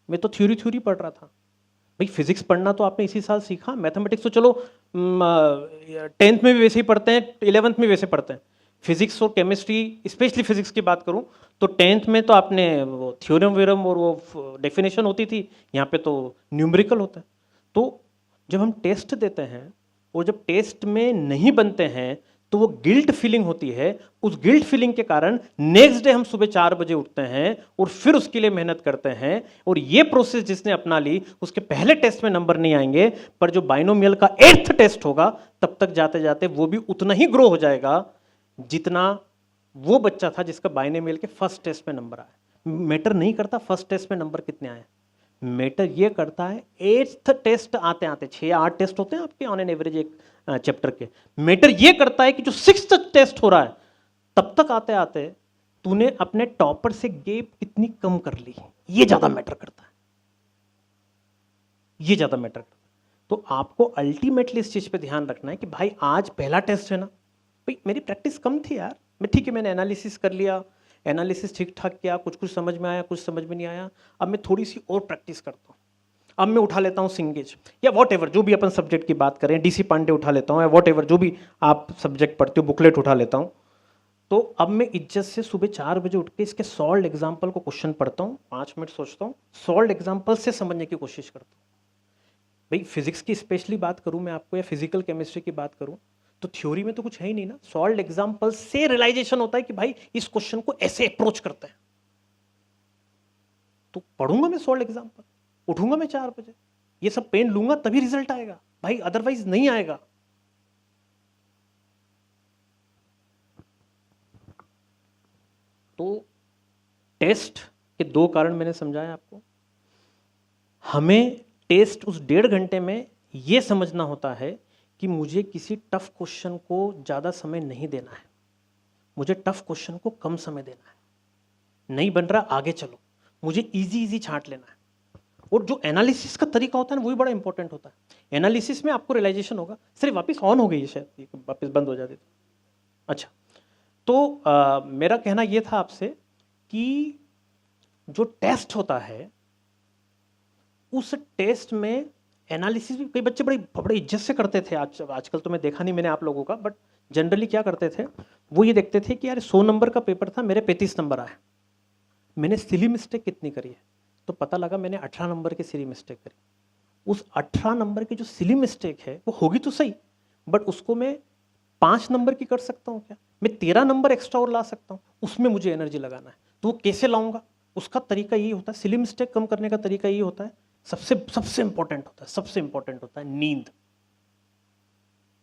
मैं तो थ्योरी पढ़ रहा था। भाई फिजिक्स पढ़ना तो आपने इसी साल सीखा, मैथमेटिक्स तो चलो 10th में भी वैसे ही पढ़ते हैं, 11th में वैसे पढ़ते हैं। फिजिक्स और केमिस्ट्री, स्पेशली फिजिक्स की बात करूं तो 10th में तो आपने वो थ्योरम व्योरम और वो डेफिनेशन होती थी, यहाँ पे तो न्यूमेरिकल होता है। तो जब हम टेस्ट देते हैं और जब टेस्ट में नहीं बनते हैं तो वो गिल्ट फीलिंग होती है। उस गिल्ट फीलिंग के कारण नेक्स्ट डे हम सुबह 4 बजे उठते हैं और फिर उसके लिए मेहनत करते हैं। और ये प्रोसेस जिसने अपना ली उसके पहले टेस्ट में नंबर नहीं आएंगे, पर जो बाइनोमियल का 8th टेस्ट होगा तब तक जाते जाते वो भी उतना ही ग्रो हो जाएगा जितना वो बच्चा था जिसका बाइनोमियल के फर्स्ट टेस्ट में नंबर आया। मैटर नहीं करता फर्स्ट टेस्ट में नंबर कितने आए, मैटर ये करता है 8th टेस्ट आते आते 6 या 8 टेस्ट होते हैं आपके ऑन एन एवरेज एक चैप्टर के। मैटर ये करता है कि जो 6th टेस्ट हो रहा है तब तक आते आते तूने अपने टॉपर से गैप कितनी कम कर ली, ये ज्यादा मैटर करता है, ये ज्यादा मैटर करता है। तो आपको अल्टीमेटली इस चीज पे ध्यान रखना है कि भाई आज पहला टेस्ट है ना, भाई मेरी प्रैक्टिस कम थी यार, मैं ठीक है मैंने एनालिसिस कर लिया, एनालिसिस ठीक ठाक किया, कुछ कुछ समझ में आया, कुछ समझ में नहीं आया, अब मैं थोड़ी सी और प्रैक्टिस करता हूँ। अब मैं उठा लेता हूँ सिंगेज या वॉट एवर जो भी अपन सब्जेक्ट की बात करें, डीसी पांडे उठा लेता हूँ या वॉट एवर जो भी आप सब्जेक्ट पढ़ते हो, बुकलेट उठा लेता हूँ। तो अब मैं इज्जत से सुबह 4 बजे उठ के इसके सॉल्व एग्जाम्पल को क्वेश्चन पढ़ता हूँ, 5 मिनट सोचता हूँ, सॉल्व एग्जाम्पल से समझने की कोशिश करता हूँ। भाई फिजिक्स की स्पेशली बात करूँ मैं आपको या फिजिकल केमिस्ट्री की बात करूँ तो थ्योरी में तो कुछ है ही नहीं ना, सॉल्व एग्जाम्पल से रियलाइजेशन होता है कि भाई इस क्वेश्चन को ऐसे अप्रोच करते हैं। तो पढ़ूंगा मैं सॉल्व एग्जाम्पल, उठूंगा मैं 4 बजे, ये सब पेन लूंगा तभी रिजल्ट आएगा भाई, अदरवाइज नहीं आएगा। तो टेस्ट के दो कारण मैंने समझाया आपको। हमें टेस्ट उस 1.5 घंटे में ये समझना होता है कि मुझे किसी टफ क्वेश्चन को ज़्यादा समय नहीं देना है, मुझे टफ क्वेश्चन को कम समय देना है। नहीं बन रहा, आगे चलो, मुझे इजी इजी छांट लेना है। और जो एनालिसिस का तरीका होता है ना, वही बड़ा इंपॉर्टेंट होता है। एनालिसिस में आपको रियलाइजेशन होगा। सिर्फ वापस ऑन हो गई है, शायद वापस बंद हो जाती। अच्छा, तो मेरा कहना यह था आपसे कि जो टेस्ट होता है उस टेस्ट में एनालिसिस भी कई बच्चे बड़े इज्जत से करते थे। आजकल तो मैं देखा नहीं मैंने आप लोगों का, बट जनरली क्या करते थे, वो ये देखते थे कि यार 100 नंबर का पेपर था, मेरे 35 नंबर आए, मैंने सिली मिस्टेक कितनी करी है, तो पता लगा मैंने 18 नंबर की सिली मिस्टेक करी। उस 18 नंबर की जो सिली मिस्टेक है वो होगी तो सही, बट उसको मैं 5 नंबर की कर सकता हूँ क्या, मैं 13 नंबर एक्स्ट्रा और ला सकता हूँ, उसमें मुझे एनर्जी लगाना है। तो वो कैसे लाऊंगा, उसका तरीका यही होता है, सिली मिस्टेक कम करने का तरीका यही होता है, सबसे इंपॉर्टेंट होता है, सबसे इंपॉर्टेंट होता है नींद।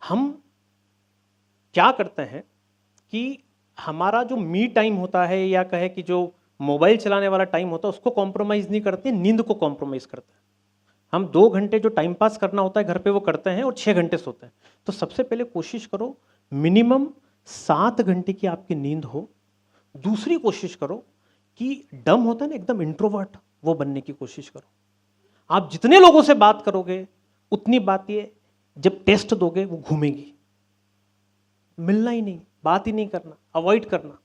हम क्या करते हैं कि हमारा जो मी टाइम होता है, या कहे कि जो मोबाइल चलाने वाला टाइम होता है, उसको कॉम्प्रोमाइज नहीं करते, नींद को कॉम्प्रोमाइज करते हैं। हम 2 घंटे जो टाइम पास करना होता है घर पे वो करते हैं और 6 घंटे सोते हैं। तो सबसे पहले कोशिश करो मिनिमम 7 घंटे की आपकी नींद हो। दूसरी कोशिश करो कि डम होता है ना एकदम इंट्रोवर्ट, वो बनने की कोशिश करो। आप जितने लोगों से बात करोगे उतनी बातें जब टेस्ट दोगे वो घूमेगी, मिलना ही नहीं, बात ही नहीं करना, अवॉइड करना,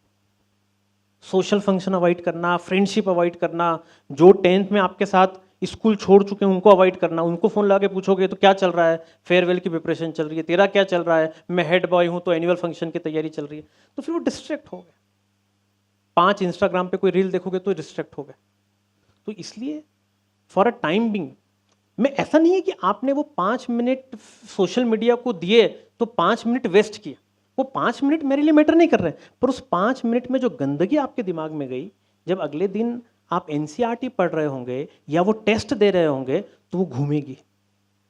सोशल फंक्शन अवॉइड करना, फ्रेंडशिप अवॉइड करना, जो 10th में आपके साथ स्कूल छोड़ चुके हैं उनको अवॉइड करना। उनको फोन लगा के पूछोगे तो क्या चल रहा है, फेयरवेल की प्रिपरेशन चल रही है, तेरा क्या चल रहा है, मैं हेड बॉय हूं तो एनुअल फंक्शन की तैयारी चल रही है, तो फिर वो डिस्ट्रैक्ट हो गए। 5 इंस्टाग्राम पे कोई रील देखोगे तो डिस्ट्रैक्ट हो गए। तो इसलिए फॉर अ टाइम बिंग, मैं ऐसा नहीं है कि आपने वो 5 मिनट सोशल मीडिया को दिए तो 5 मिनट वेस्ट किए, वो 5 मिनट मेरे लिए मैटर नहीं कर रहे, पर उस 5 मिनट में जो गंदगी आपके दिमाग में गई, जब अगले दिन आप एनसीईआरटी पढ़ रहे होंगे या वो टेस्ट दे रहे होंगे तो वो घूमेगी।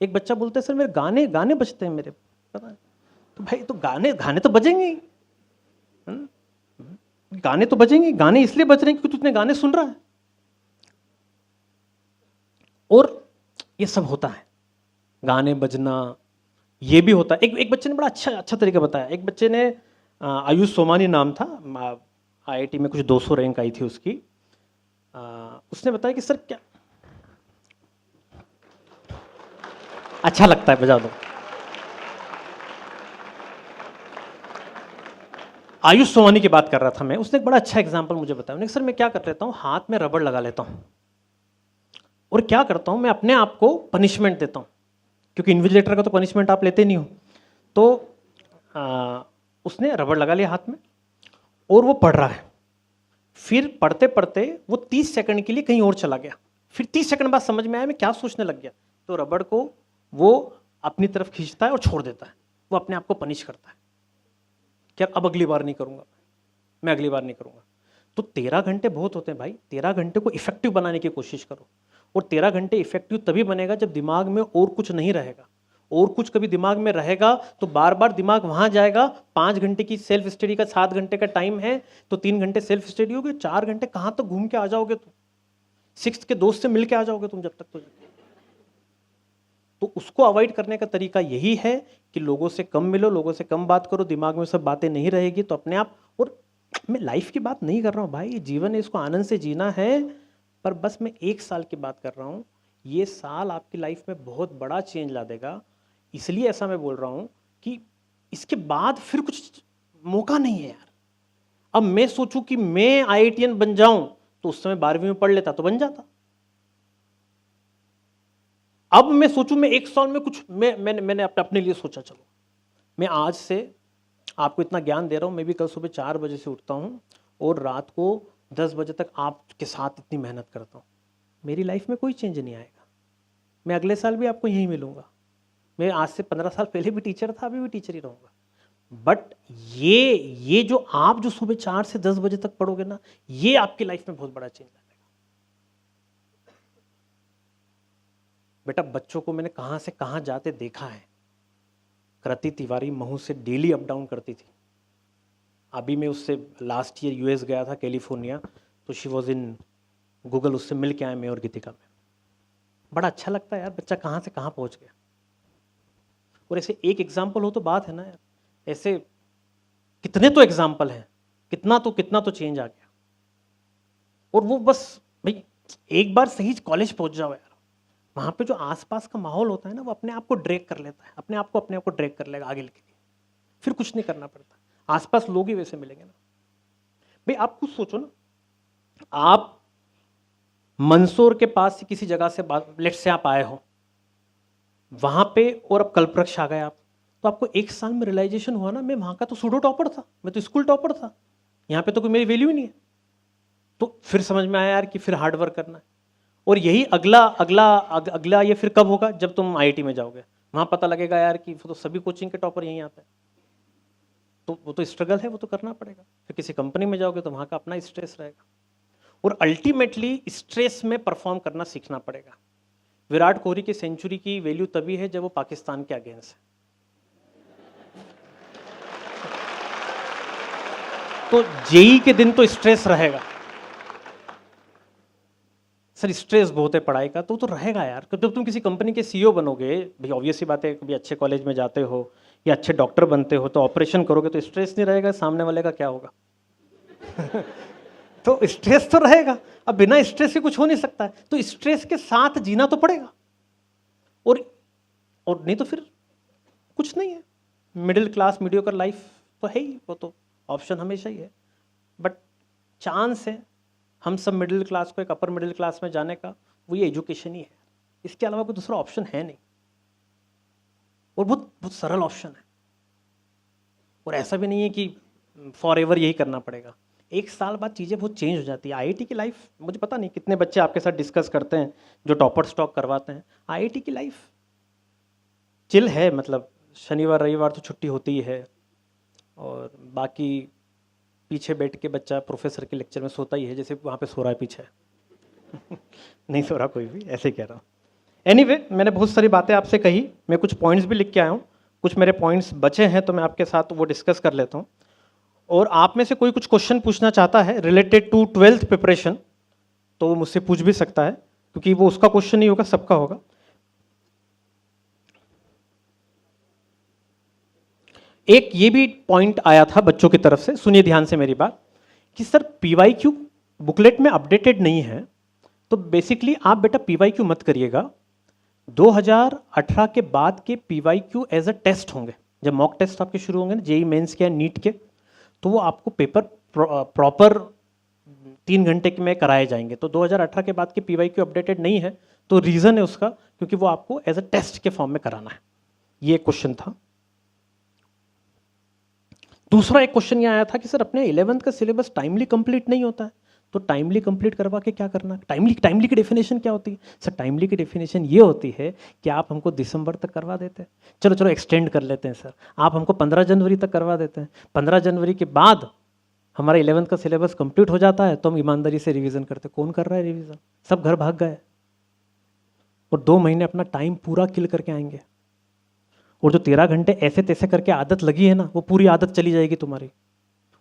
एक बच्चा बोलता है सर मेरे गाने गाने बजते हैं मेरे, पता है, तो भाई तो गाने गाने तो बजेंगे ही, गाने तो बजेंगे, गाने इसलिए बज रहे हैं क्योंकि तुमने गाने सुन रहा है। और ये सब होता है, गाने बजना ये भी होता है। एक बच्चे ने बड़ा अच्छा तरीका बताया। एक बच्चे ने आयुष सोमानी नाम था, आईआईटी में कुछ 200 रैंक आई थी उसकी। उसने बताया कि सर क्या अच्छा लगता है, बजा दो। आयुष सोमानी की बात कर रहा था मैं। उसने एक बड़ा अच्छा एग्जाम्पल मुझे बताया। उन्होंने सर मैं क्या कर लेता हूँ, हाथ में रबड़ लगा लेता हूँ और क्या करता हूँ, मैं अपने आप को पनिशमेंट देता हूँ, क्योंकि इन्विजिलेटर का तो पनिशमेंट आप लेते नहीं हो। तो उसने रबड़ लगा लिया हाथ में और वो पढ़ रहा है। फिर पढ़ते पढ़ते वो 30 सेकंड के लिए कहीं और चला गया। फिर 30 सेकंड बाद समझ में आया मैं क्या सोचने लग गया, तो रबड़ को वो अपनी तरफ खींचता है और छोड़ देता है। वो अपने आप को पनिश करता है कि अब अगली बार नहीं करूंगा, मैं अगली बार नहीं करूंगा। तो 13 घंटे बहुत होते हैं भाई। 13 घंटे को इफेक्टिव बनाने की कोशिश करो। और 13 घंटे इफेक्टिव तभी बनेगा जब दिमाग में और कुछ नहीं रहेगा। और कुछ कभी दिमाग में रहेगा तो बार बार दिमाग वहां जाएगा। 5 घंटे की सेल्फ स्टडी का 7 घंटे का टाइम है, तो 3 घंटे सेल्फ स्टडी होगी, 4 घंटे कहां तक घूम के आ जाओगे तुम, 6th के दोस्त से मिल के आ जाओगे तुम जब तक। तो उसको अवॉइड करने का तरीका यही है कि लोगों से कम मिलो, लोगों से कम बात करो, दिमाग में सब बातें नहीं रहेगी तो अपने आप। और मैं लाइफ की बात नहीं कर रहा हूँ भाई, ये जीवन है, इसको आनंद से जीना है। पर बस मैं 1 साल की बात कर रहा हूँ। ये साल आपकी लाइफ में बहुत बड़ा चेंज ला देगा। इसलिए ऐसा मैं बोल रहा हूँ कि इसके बाद फिर कुछ मौका नहीं है यार। अब मैं सोचूं कि मैं आईआईटीएन बन जाऊं तो उस समय 12वीं में पढ़ लेता तो बन जाता। अब मैं सोचूं मैं 1 साल में कुछ मैंने अपने लिए सोचा, चलो मैं आज से आपको इतना ज्ञान दे रहा हूं, मैं भी कल सुबह 4 बजे से उठता हूं और रात को 10 बजे तक आपके साथ इतनी मेहनत करता हूं। मेरी लाइफ में कोई चेंज नहीं आएगा। मैं अगले साल भी आपको यहीं मिलूंगा। मैं आज से 15 साल पहले भी टीचर था, अभी भी टीचर ही रहूंगा। बट ये जो आप जो सुबह 4 से 10 बजे तक पढ़ोगे ना, ये आपकी लाइफ में बहुत बड़ा चेंज लाएगा। बेटा बच्चों को मैंने कहां से कहां जाते देखा है। कृति तिवारी महू से डेली अप डाउन करती थी, अभी मैं उससे लास्ट ईयर यूएस गया था, कैलिफोर्निया, तो शी वॉज इन गूगल, उससे मिल के आए मैं और गीतिका में। बड़ा अच्छा लगता है यार, बच्चा कहाँ से कहाँ पहुँच गया। और ऐसे एक एग्जाम्पल हो तो बात है ना यार, ऐसे कितने तो एग्जाम्पल हैं, कितना तो चेंज आ गया। और वो बस भाई एक बार सही कॉलेज पहुंच जाओ यार, वहाँ पे जो आसपास का माहौल होता है ना, वो अपने आप को ड्रैग कर लेता है, अपने आप को ड्रैग कर लेगा आगे के लिए, फिर कुछ नहीं करना पड़ता, आसपास लोग ही वैसे मिलेंगे ना। भाई आप कुछ सोचो ना, आप मंदसौर के पास से किसी जगह से लेट से आप आए हो वहां पे, और अब कल्पवृक्ष आ गए आप, तो आपको एक साल में रियलाइजेशन हुआ ना, मैं वहां का तो सूडो टॉपर था, मैं तो स्कूल टॉपर था, यहाँ पे तो कोई मेरी वैल्यू ही नहीं है। तो फिर समझ में आया यार कि फिर हार्ड वर्क करना है। और यही अगला ये फिर कब होगा, जब तुम आईआईटी में जाओगे, वहां पता लगेगा यार कि तो सभी कोचिंग के टॉपर यहीं आते हैं। तो वो तो स्ट्रगल है, वो तो करना पड़ेगा। फिर किसी कंपनी में जाओगे तो वहां का अपना स्ट्रेस रहेगा, और अल्टीमेटली स्ट्रेस में परफॉर्म करना सीखना पड़ेगा। विराट कोहली की सेंचुरी की वैल्यू तभी है जब वो पाकिस्तान के अगेंस्ट है। तो जेई के दिन तो स्ट्रेस रहेगा सर, स्ट्रेस बहुत है पढ़ाई का, तो रहेगा यार। जब तुम किसी कंपनी के सीईओ बनोगे, भाई ऑब्वियस सी बात है, कभी अच्छे कॉलेज में जाते हो या अच्छे डॉक्टर बनते हो तो ऑपरेशन करोगे तो स्ट्रेस नहीं रहेगा, सामने वाले का क्या होगा। तो स्ट्रेस तो रहेगा, अब बिना स्ट्रेस के कुछ हो नहीं सकता है, तो स्ट्रेस के साथ जीना तो पड़ेगा। और नहीं तो फिर कुछ नहीं है, मिडिल क्लास मीडियोकर लाइफ तो है ही, वो तो ऑप्शन हमेशा ही है। बट चांस है हम सब मिडिल क्लास को एक अपर मिडिल क्लास में जाने का, वो ये एजुकेशन ही है, इसके अलावा कोई दूसरा ऑप्शन है नहीं, और बहुत बहुत सरल ऑप्शन है। और ऐसा भी नहीं है कि फॉर एवर यही करना पड़ेगा, एक साल बाद चीज़ें बहुत चेंज हो जाती है। आईआईटी की लाइफ, मुझे पता नहीं कितने बच्चे आपके साथ डिस्कस करते हैं जो टॉपर स्टॉक करवाते हैं, आईआईटी की लाइफ चिल है, मतलब शनिवार रविवार तो छुट्टी होती ही है, और बाकी पीछे बैठ के बच्चा प्रोफेसर के लेक्चर में सोता ही है, जैसे वहाँ पे सो रहा है पीछे। नहीं सो रहा कोई भी, ऐसे कह रहा हूँ। एनीवे, मैंने बहुत सारी बातें आपसे कही, मैं कुछ पॉइंट्स भी लिख के आया हूँ, कुछ मेरे पॉइंट्स बचे हैं तो मैं आपके साथ वो डिस्कस कर लेता हूँ। और आप में से कोई कुछ क्वेश्चन पूछना चाहता है रिलेटेड टू 12th प्रिपरेशन तो वो मुझसे पूछ भी सकता है, क्योंकि वो उसका क्वेश्चन नहीं होगा, सबका होगा। एक ये भी पॉइंट आया था बच्चों की तरफ से, सुनिए ध्यान से मेरी बात, कि सर पीवाईक्यू बुकलेट में अपडेटेड नहीं है, तो बेसिकली आप बेटा पीवाईक्यू मत करिएगा। 2018 के बाद के पीवाईक्यू एज अ टेस्ट होंगे, जब मॉक टेस्ट आपके शुरू होंगे ना, जेई मेंस के या नीट के, तो वो आपको पेपर प्रॉपर 3 घंटे में कराए जाएंगे। तो 2018 के बाद के पीवाईक्यू अपडेटेड नहीं है, तो रीजन है उसका क्योंकि वो आपको एज अ टेस्ट के फॉर्म में कराना है। ये क्वेश्चन था। दूसरा एक क्वेश्चन ये आया था कि सर अपने 11th का सिलेबस टाइमली कंप्लीट नहीं होता है, तो टाइमली कंप्लीट करवा के क्या करना। टाइमली की डेफिनेशन क्या होती है सर? टाइमली की डेफिनेशन ये होती है कि आप हमको दिसंबर तक करवा देते हैं, चलो एक्सटेंड कर लेते हैं सर, आप हमको 15 जनवरी तक करवा देते हैं, 15 जनवरी के बाद हमारा 11th का सिलेबस कंप्लीट हो जाता है, तो हम ईमानदारी से रिवीजन करते। कौन कर रहा है रिवीजन? सब घर भाग गए, और 2 महीने अपना टाइम पूरा किल करके आएंगे, और जो 13 घंटे ऐसे तैसे करके आदत लगी है ना, वो पूरी आदत चली जाएगी तुम्हारी।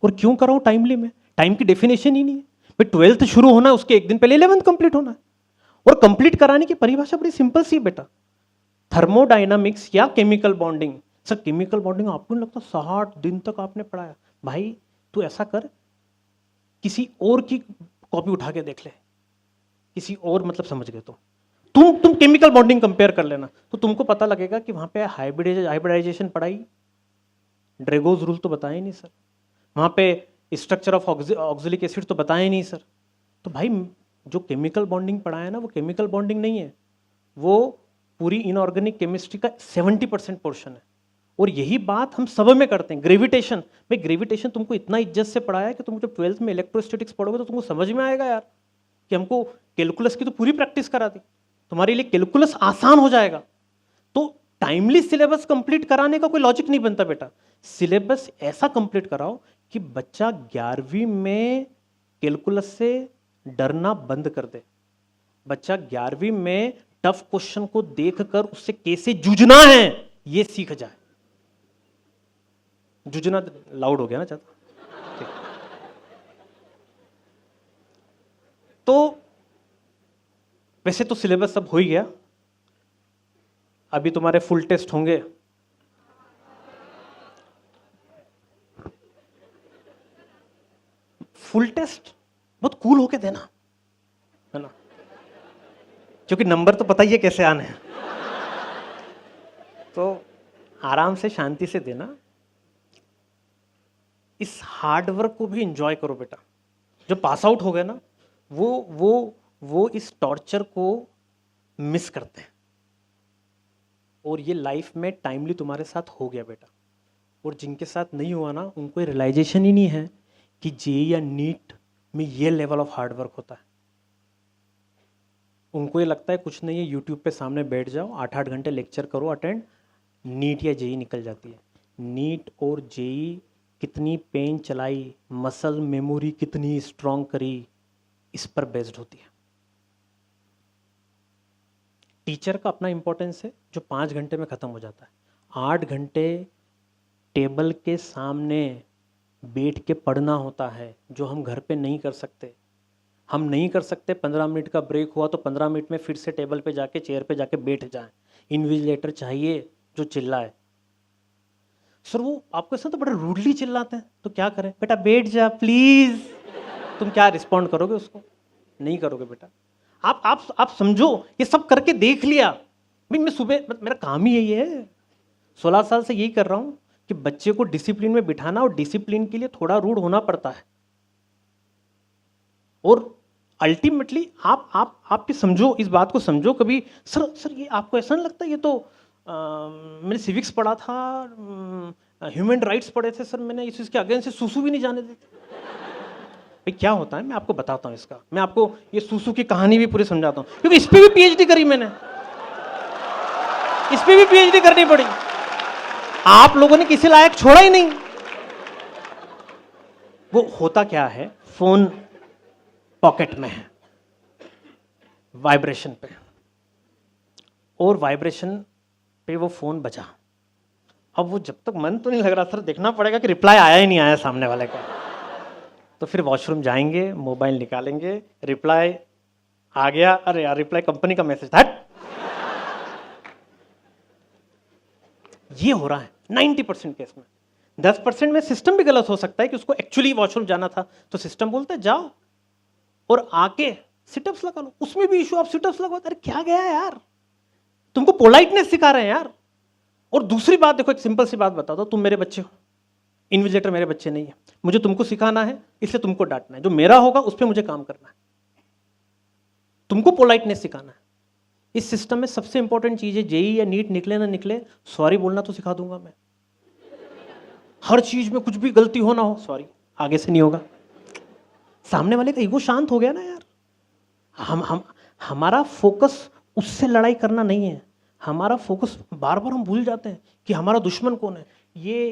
और क्यों कराऊं टाइमली में? टाइम की डेफिनेशन ही नहीं है भाई। 12th शुरू होना है, उसके एक दिन पहले 11th कंप्लीट होना है। और कंप्लीट कराने की परिभाषा बड़ी सिंपल सी है बेटा, थर्मोडायनामिक्स या chemical bonding. Sir chemical bonding आपको नहीं लगता 60 दिन तक आपने पढ़ाया? भाई तू ऐसा कर, किसी और की कॉपी उठा के देख ले, किसी और, मतलब समझ गए तो तुम केमिकल बॉन्डिंग कंपेयर कर लेना, तो तुमको पता लगेगा कि वहां पे हाइब्रिडाइजेशन पढ़ाई, ड्रेगोज रूल तो बताया ही नहीं सर, वहां पे स्ट्रक्चर ऑफ ऑक्सिलिक एसिड तो बताया ही नहीं सर। तो भाई जो केमिकल बॉन्डिंग पढ़ाया ना, वो केमिकल बॉन्डिंग नहीं है, वो पूरी इनऑर्गेनिक केमिस्ट्री का 70% पोर्शन है। और यही बात हम सब में करते हैं। ग्रेविटेशन, भाई ग्रेविटेशन तुमको इतना इज्जत से पढ़ाया कि तुम जब 12th में इलेक्ट्रोस्टैटिक्स पढ़ोगे तो तुमको समझ में आएगा यार कि हमको कैलकुलस की तो पूरी प्रैक्टिस करा दी, तुम्हारे लिए कैलकुलस आसान हो जाएगा। तो टाइमली सिलेबस कंप्लीट कराने का कोई लॉजिक नहीं बनता बेटा। सिलेबस ऐसा कंप्लीट कराओ कि बच्चा 11वीं में कैलकुलस से डरना बंद कर दे, बच्चा 11वीं में टफ क्वेश्चन को देखकर उससे कैसे जूझना है ये सीख जाए। जूझना लाउड हो गया ना ज्यादा। तो वैसे तो सिलेबस सब हो ही गया, अभी तुम्हारे फुल टेस्ट होंगे। फुल टेस्ट बहुत कूल होके देना, है ना, क्योंकि नंबर तो पता ही है कैसे आने हैं। तो आराम से शांति से देना, इस हार्ड वर्क को भी एंजॉय करो बेटा। जो पास आउट हो गए ना, वो इस टॉर्चर को मिस करते हैं, और ये लाइफ में टाइमली तुम्हारे साथ हो गया बेटा। और जिनके साथ नहीं हुआ ना, उनको रियलाइजेशन ही नहीं है कि जेईई या नीट में ये लेवल ऑफ हार्ड वर्क होता है। उनको ये लगता है कुछ नहीं है, यूट्यूब पे सामने बैठ जाओ, 8-8 घंटे लेक्चर करो अटेंड, नीट या जेईई निकल जाती है। नीट और जेईई कितनी पेन चलाई, मसल मेमोरी कितनी स्ट्रॉन्ग करी, इस पर बेस्ड होती है। टीचर का अपना इंपॉर्टेंस है जो 5 घंटे में ख़त्म हो जाता है। 8 घंटे टेबल के सामने बैठ के पढ़ना होता है, जो हम घर पे नहीं कर सकते। हम नहीं कर सकते 15 मिनट का ब्रेक हुआ तो 15 मिनट में फिर से टेबल पे जाके चेयर पे जाके बैठ जाएं। इन्विजिलेटर चाहिए जो चिल्लाए। सर वो आपके साथ तो बड़े रूडली चिल्लाते हैं, तो क्या करें? बेटा बैठ जा प्लीज। तुम क्या रिस्पॉन्ड करोगे उसको? नहीं करोगे बेटा। आप समझो, ये सब करके देख लिया भाई। मैं सुबह, मेरा काम ही यही है, 16 साल से यही कर रहा हूं कि बच्चे को डिसिप्लिन में बिठाना, और डिसिप्लिन के लिए थोड़ा रूड होना पड़ता है। और अल्टीमेटली आप भी समझो, इस बात को समझो। कभी सर ये आपको ऐसा नहीं लगता, ये तो मैंने सिविक्स पढ़ा था, ह्यूमन राइट्स पढ़े थे सर, मैंने इस इसके अगेंस्ट से सूसू भी नहीं जाने देते। भाई क्या होता है, मैं आपको बताता हूँ इसका। मैं आपको ये सूसू की कहानी भी पूरी समझाता हूँ, क्योंकि इस पे भी पीएचडी करी मैंने, इस पे भी पीएचडी करनी पड़ी। आप लोगों ने किसी लायक छोड़ा ही नहीं। वो होता क्या है, फोन पॉकेट में है, वाइब्रेशन पे, और वाइब्रेशन पे वो फोन बजा। अब वो जब तक मन तो नहीं लग रहा, सर देखना पड़ेगा कि रिप्लाई आया ही नहीं आया सामने वाले का। तो फिर वॉशरूम जाएंगे, मोबाइल निकालेंगे, रिप्लाई आ गया, अरे यार रिप्लाई कंपनी का मैसेज था। ये हो रहा है 90% केस में। 10% में सिस्टम भी गलत हो सकता है कि उसको एक्चुअली वॉशरूम जाना था, तो सिस्टम बोलता है जाओ और आके सिटअप्स लगा लो। उसमें भी इशू, आप सिटअप्स लगवाते, अरे क्या गया यार, तुमको पोलाइटनेस सिखा रहे हैं यार। और दूसरी बात देखो, एक सिंपल सी बात बता दो, तुम मेरे बच्चे हो, इन्विजिलेटर मेरे बच्चे नहीं है, मुझे तुमको सिखाना है, इसलिए तुमको डांटना है। जो मेरा होगा उस पर मुझे काम करना है, तुमको पोलाइटनेस सिखाना है। इस सिस्टम में सबसे इंपॉर्टेंट चीज है, जेईई या नीट निकले ना निकले, सॉरी बोलना तो सिखा दूंगा मैं। हर चीज में कुछ भी गलती हो ना हो, सॉरी, आगे से नहीं होगा। सामने वाले का ईगो शांत हो गया ना यार। हमारा फोकस उससे लड़ाई करना नहीं है, हमारा फोकस, बार बार हम भूल जाते हैं कि हमारा दुश्मन कौन है। ये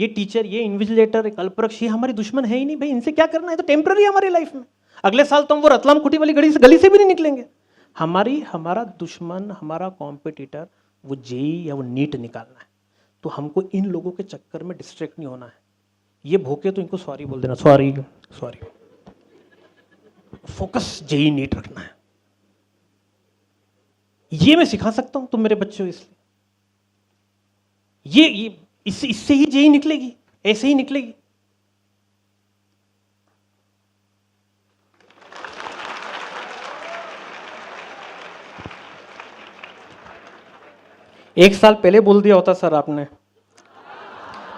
टीचर, ये इन्विजिलेटर, ये कल्पवृक्ष, ये हमारी दुश्मन है ही नहीं भाई। इनसे क्या करना है, तो टेम्पररी हमारी लाइफ में। अगले साल तो हम वो रतलाम खुटी वाली गली से भी नहीं निकलेंगे। हमारा दुश्मन, हमारा कॉम्पिटिटर वो जेईई या वो नीट निकालना है। तो हमको इन लोगों के चक्कर में डिस्ट्रैक्ट नहीं होना है। ये भूखे तो इनको सॉरी बोल देना, sorry sorry. Focus JEE NEET रखना है। ये मैं सिखा सकता हूं, तुम मेरे बच्चे हो इसलिए। ये इससे ही जेईई निकलेगी, ऐसे ही निकलेगी। एक साल पहले बोल दिया होता सर आपने,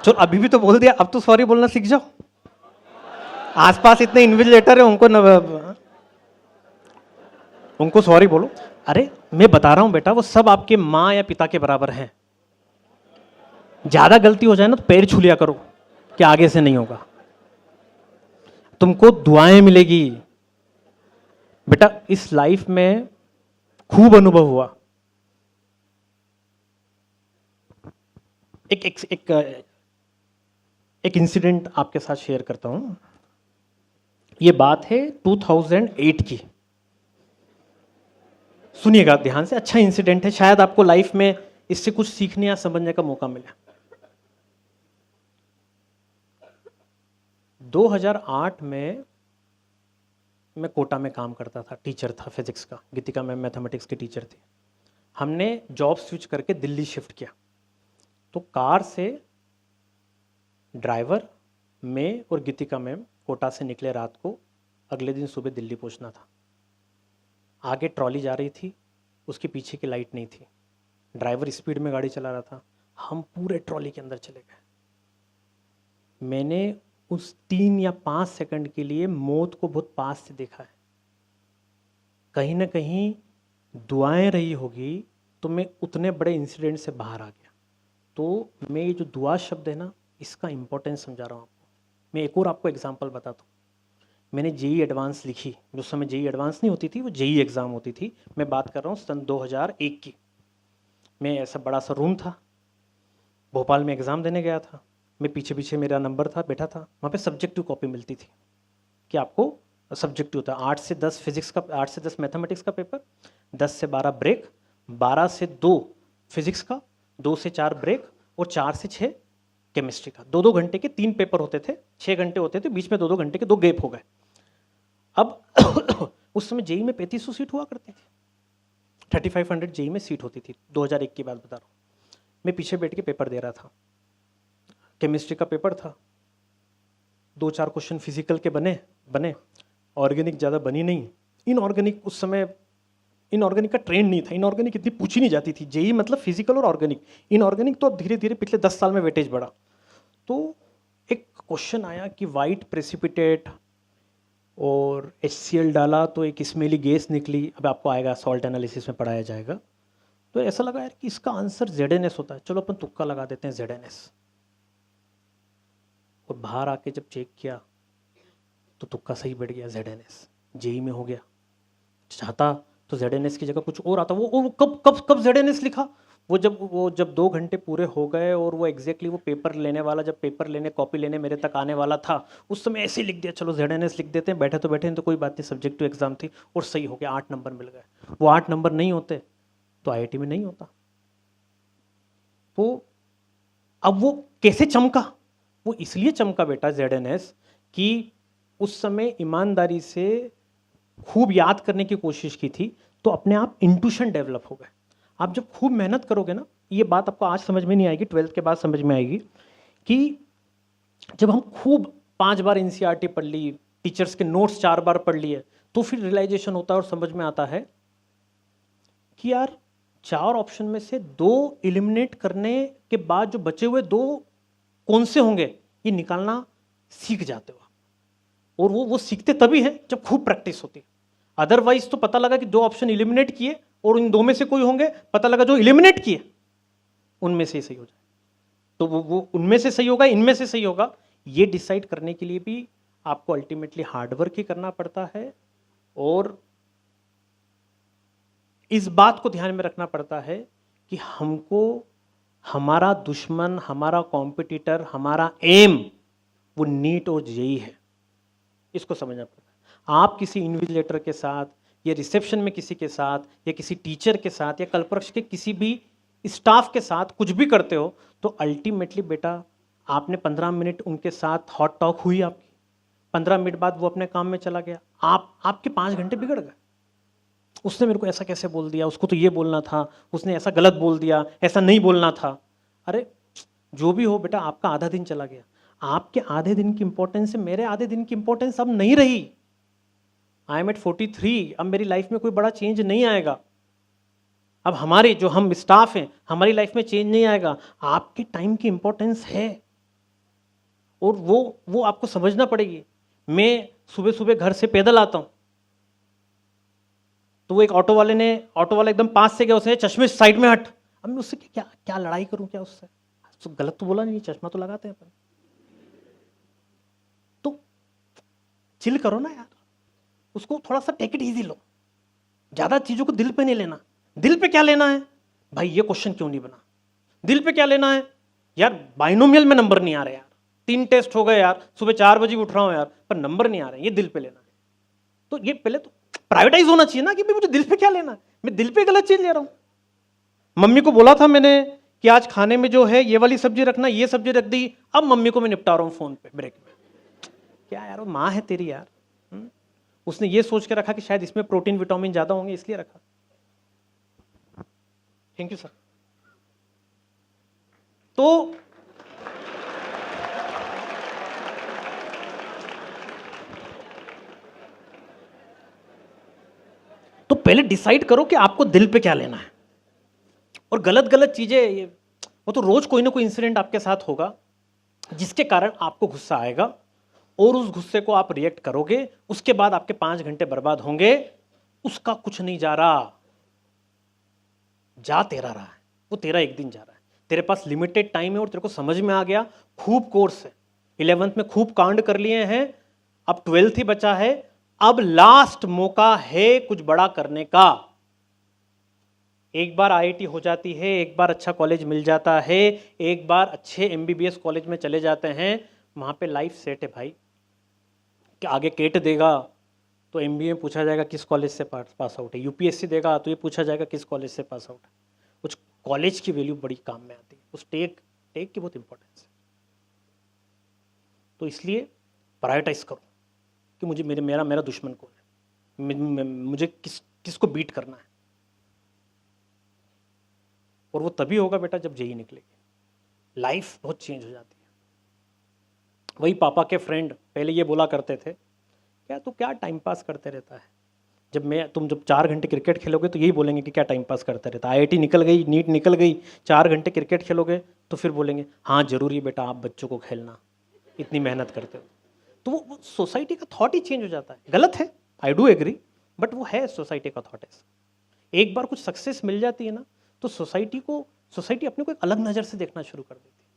चलो अभी भी तो बोल दिया, अब तो सॉरी बोलना सीख जाओ। आसपास इतने इन्विजिलेटर है, उनको सॉरी बोलो। अरे मैं बता रहा हूं बेटा, वो सब आपके माँ या पिता के बराबर हैं। ज्यादा गलती हो जाए ना तो पैर छू लिया करो कि आगे से नहीं होगा। तुमको दुआएं मिलेगी बेटा। इस लाइफ में खूब अनुभव हुआ। एक इंसिडेंट आपके साथ शेयर करता हूं। ये बात है 2008 की, सुनिएगा ध्यान से। अच्छा इंसिडेंट है, शायद आपको लाइफ में इससे कुछ सीखने या समझने का मौका मिले। 2008 में मैं कोटा में काम करता था, टीचर था फिजिक्स का, गीतिका मैम मैथमेटिक्स की टीचर थी। हमने जॉब स्विच करके दिल्ली शिफ्ट किया, तो कार से ड्राइवर, मैं और गीतिका मैम कोटा से निकले रात को, अगले दिन सुबह दिल्ली पहुंचना था। आगे ट्रॉली जा रही थी, उसके पीछे की लाइट नहीं थी, ड्राइवर स्पीड में गाड़ी चला रहा था, हम पूरे ट्रॉली के अंदर चले गए। मैंने उस 3 या 5 सेकंड के लिए मौत को बहुत पास से देखा है। कहीं ना कहीं दुआएं रही होगी तो मैं उतने बड़े इंसिडेंट से बाहर आ गया। तो मैं ये जो दुआ शब्द है ना, इसका इम्पोर्टेंस समझा रहा हूँ आपको। मैं एक और आपको एग्जांपल बताता हूँ। मैंने जेई एडवांस लिखी, जो समय जेई एडवांस नहीं होती थी, वो जेई एग्ज़ाम होती थी। मैं बात कर रहा हूँ सन 2001 की। मैं ऐसा बड़ा सा रूम था, भोपाल में एग्ज़ाम देने गया था। मैं पीछे पीछे मेरा नंबर था, बैठा था। वहाँ पे सब्जेक्टिव कॉपी मिलती थी कि आपको सब्जेक्टिव होता है 8 से 10 फिजिक्स का, 8 से 10 मैथमेटिक्स का पेपर, 10 से 12 ब्रेक, 12 से 2 फिजिक्स का, 2 से 4 ब्रेक और 4 से 6 केमिस्ट्री का। 2-2 घंटे के 3 पेपर होते थे, 6 घंटे होते थे, बीच में 2-2 घंटे के 2 गैप हो गए। अब उस समय जेई में 3500 सीट हुआ करती थी, 3500 जेई में सीट होती थी। 2001 की बात बता रहा हूँ। मैं पीछे बैठ के पेपर दे रहा था, केमिस्ट्री का पेपर था। 2-4 क्वेश्चन फिजिकल के बने, ऑर्गेनिक ज़्यादा बनी नहीं। इनऑर्गेनिक उस समय, इनऑर्गेनिक का ट्रेंड नहीं था, इनऑर्गेनिक इतनी पूछी नहीं जाती थी। जेई मतलब फिजिकल और ऑर्गेनिक, इनऑर्गेनिक तो धीरे धीरे पिछले 10 साल में वेटेज बढ़ा। तो एक क्वेश्चन आया कि वाइट प्रेसिपिटेट और HCl डाला तो एक स्मेली गैस निकली। अब आपको आएगा, सॉल्ट एनालिसिस में पढ़ाया जाएगा। तो ऐसा लगा यार कि इसका आंसर ZNS होता है, चलो अपन तुक्का लगा देते हैं ZNS। और बाहर आके जब चेक किया तो तुक्का सही बैठ गया, ZNS जेई में हो गया। चाहता तो ZNS की जगह कुछ और आता। वो कब कब कब ZNS लिखा, वो जब 2 घंटे पूरे हो गए और वो एग्जैक्टली वो पेपर लेने वाला, जब पेपर लेने कॉपी लेने मेरे तक आने वाला था, उस समय ऐसे ही लिख दिया, चलो ZNS लिख देते हैं। बैठे तो बैठे तो कोई बात नहीं, सब्जेक्टिव एग्जाम थी और सही हो गया, 8 नंबर मिल गए। वो 8 नंबर नहीं होते तो IIT में नहीं होता। तो अब वो कैसे चमका? वो इसलिए चमका बेटा ZNS कि उस समय ईमानदारी से खूब याद करने की कोशिश की थी, तो अपने आप इंट्यूशन डेवलप हो गए। आप जब खूब मेहनत करोगे ना, ये बात आपको आज समझ में नहीं आएगी, 12th के बाद समझ में आएगी, कि जब हम खूब 5 बार NCERT पढ़ ली, टीचर्स के नोट्स 4 बार पढ़ लिए, तो फिर रियलाइजेशन होता है और समझ में आता है कि यार 4 ऑप्शन में से 2 एलिमिनेट करने के बाद जो बचे हुए 2 कौन से होंगे, ये निकालना सीख जाते हो। और वो सीखते तभी है जब खूब प्रैक्टिस होती है। अदरवाइज तो पता लगा कि 2 ऑप्शन एलिमिनेट किए और इन 2 में से कोई होंगे, पता लगा जो एलिमिनेट किए उनमें से ही सही हो जाए। तो वो उनमें से सही होगा, इनमें से सही होगा, ये डिसाइड करने के लिए भी आपको अल्टीमेटली हार्डवर्क ही करना पड़ता है। और इस बात को ध्यान में रखना पड़ता है कि हमको हमारा दुश्मन, हमारा कॉम्पिटिटर, हमारा एम वो नीट और जेई है, इसको समझना पड़ता है। आप किसी इन्विजिलेटर के साथ या रिसेप्शन में किसी के साथ या किसी टीचर के साथ या कल्पवृक्ष के किसी भी स्टाफ के साथ कुछ भी करते हो, तो अल्टीमेटली बेटा आपने 15 मिनट उनके साथ हॉट टॉक हुई आपकी, 15 मिनट बाद वो अपने काम में चला गया, आपके 5 घंटे बिगड़ गए। उसने मेरे को ऐसा कैसे बोल दिया, उसको तो ये बोलना था, उसने ऐसा गलत बोल दिया, ऐसा नहीं बोलना था। अरे जो भी हो बेटा, आपका आधा दिन चला गया। आपके आधे दिन की इंपॉर्टेंस से मेरे आधे दिन की इंपॉर्टेंस अब नहीं रही। आई एम एट 43, अब मेरी लाइफ में कोई बड़ा चेंज नहीं आएगा। अब हमारे जो हम स्टाफ हैं, हमारी लाइफ में चेंज नहीं आएगा। आपके टाइम की इंपॉर्टेंस है और वो आपको समझना पड़ेगी। मैं सुबह सुबह घर से पैदल आता हूं, तो वो एक ऑटो वाला एकदम पास से गया, उसने चश्मे साइड में हट। अब मैं उससे क्या लड़ाई करूं, क्या उससे तो गलत तो बोला नहीं, चश्मा तो लगाते हैं अपन। तो चिल करो ना यार, उसको थोड़ा सा टेक इट इजी लो, ज्यादा चीजों को दिल पे नहीं लेना। दिल पे क्या लेना है भाई, ये क्वेश्चन क्यों नहीं बना, दिल पे क्या लेना है यार, बाइनोमियल में नंबर नहीं आ रहे यार, 3 टेस्ट हो गए यार, सुबह 4 बजे उठ रहा हूं यार, पर नंबर नहीं आ रहे, ये दिल पे लेना है। तो ये पहले तो प्राइवेटाइज होना चाहिए ना कि भाई मुझे दिल पे क्या लेना है, मैं दिल पे गलत चीज ले रहा हूं। मम्मी को बोला था मैंने कि आज खाने में जो है ये वाली सब्जी रखना, ये सब्जी रख दी, अब मम्मी को मैं निपटा रहा हूं फोन पे ब्रेक में। क्या यार, वो माँ है तेरी यार। उसने ये सोच के रखा कि शायद इसमें प्रोटीन विटामिन ज़्यादा होंगे इसलिए रखा। Thank you sir. तो पहले डिसाइड करो कि आपको दिल पे क्या लेना है। और गलत गलत चीज़ें, वो तो रोज कोई ना कोई इंसिडेंट आपके साथ होगा जिसके कारण आपको गुस्सा आएगा और उस गुस्से को आप रिएक्ट करोगे, उसके बाद आपके 5 घंटे बर्बाद होंगे। उसका कुछ नहीं जा रहा, जा तेरा रहा है, वो तेरा एक दिन जा रहा है। तेरे पास लिमिटेड टाइम है और तेरे को समझ में आ गया, खूब कोर्स है, 11th में खूब कांड कर लिए हैं, अब 12th ही बचा है, अब लास्ट मौका है कुछ बड़ा करने का। एक बार आईआईटी हो जाती है, एक बार अच्छा कॉलेज मिल जाता है, एक बार अच्छे एमबीबीएस कॉलेज में चले जाते हैं, वहां पे लाइफ सेट है भाई। कि आगे केट देगा तो एमबीए में पूछा जाएगा किस कॉलेज से पास आउट है, यूपीएससी देगा तो ये पूछा जाएगा किस कॉलेज से पास आउट है। कुछ कॉलेज की वैल्यू बड़ी काम में आती है, उस टेक की बहुत इंपॉर्टेंस है। तो इसलिए प्रायोरिटाइज करो कि मुझे मेरा दुश्मन कौन है, मुझे किसको बीट करना है। और वो तभी होगा बेटा जब जेई निकलेगी, लाइफ बहुत चेंज हो जाती है। वही पापा के फ्रेंड पहले ये बोला करते थे, क्या तू क्या टाइम पास करते रहता है। तुम जब 4 घंटे क्रिकेट खेलोगे तो यही बोलेंगे कि क्या टाइम पास करते रहता है। आईआईटी निकल गई, नीट निकल गई, 4 घंटे क्रिकेट खेलोगे तो फिर बोलेंगे हाँ जरूरी है बेटा आप बच्चों को खेलना, इतनी मेहनत करते हो। तो वो सोसाइटी का थॉट ही चेंज हो जाता है। गलत है, आई डू एग्री, बट वो है सोसाइटी का थॉट ऐसा। एक बार कुछ सक्सेस मिल जाती है ना तो सोसाइटी अपने को एक अलग नज़र से देखना शुरू कर देती है।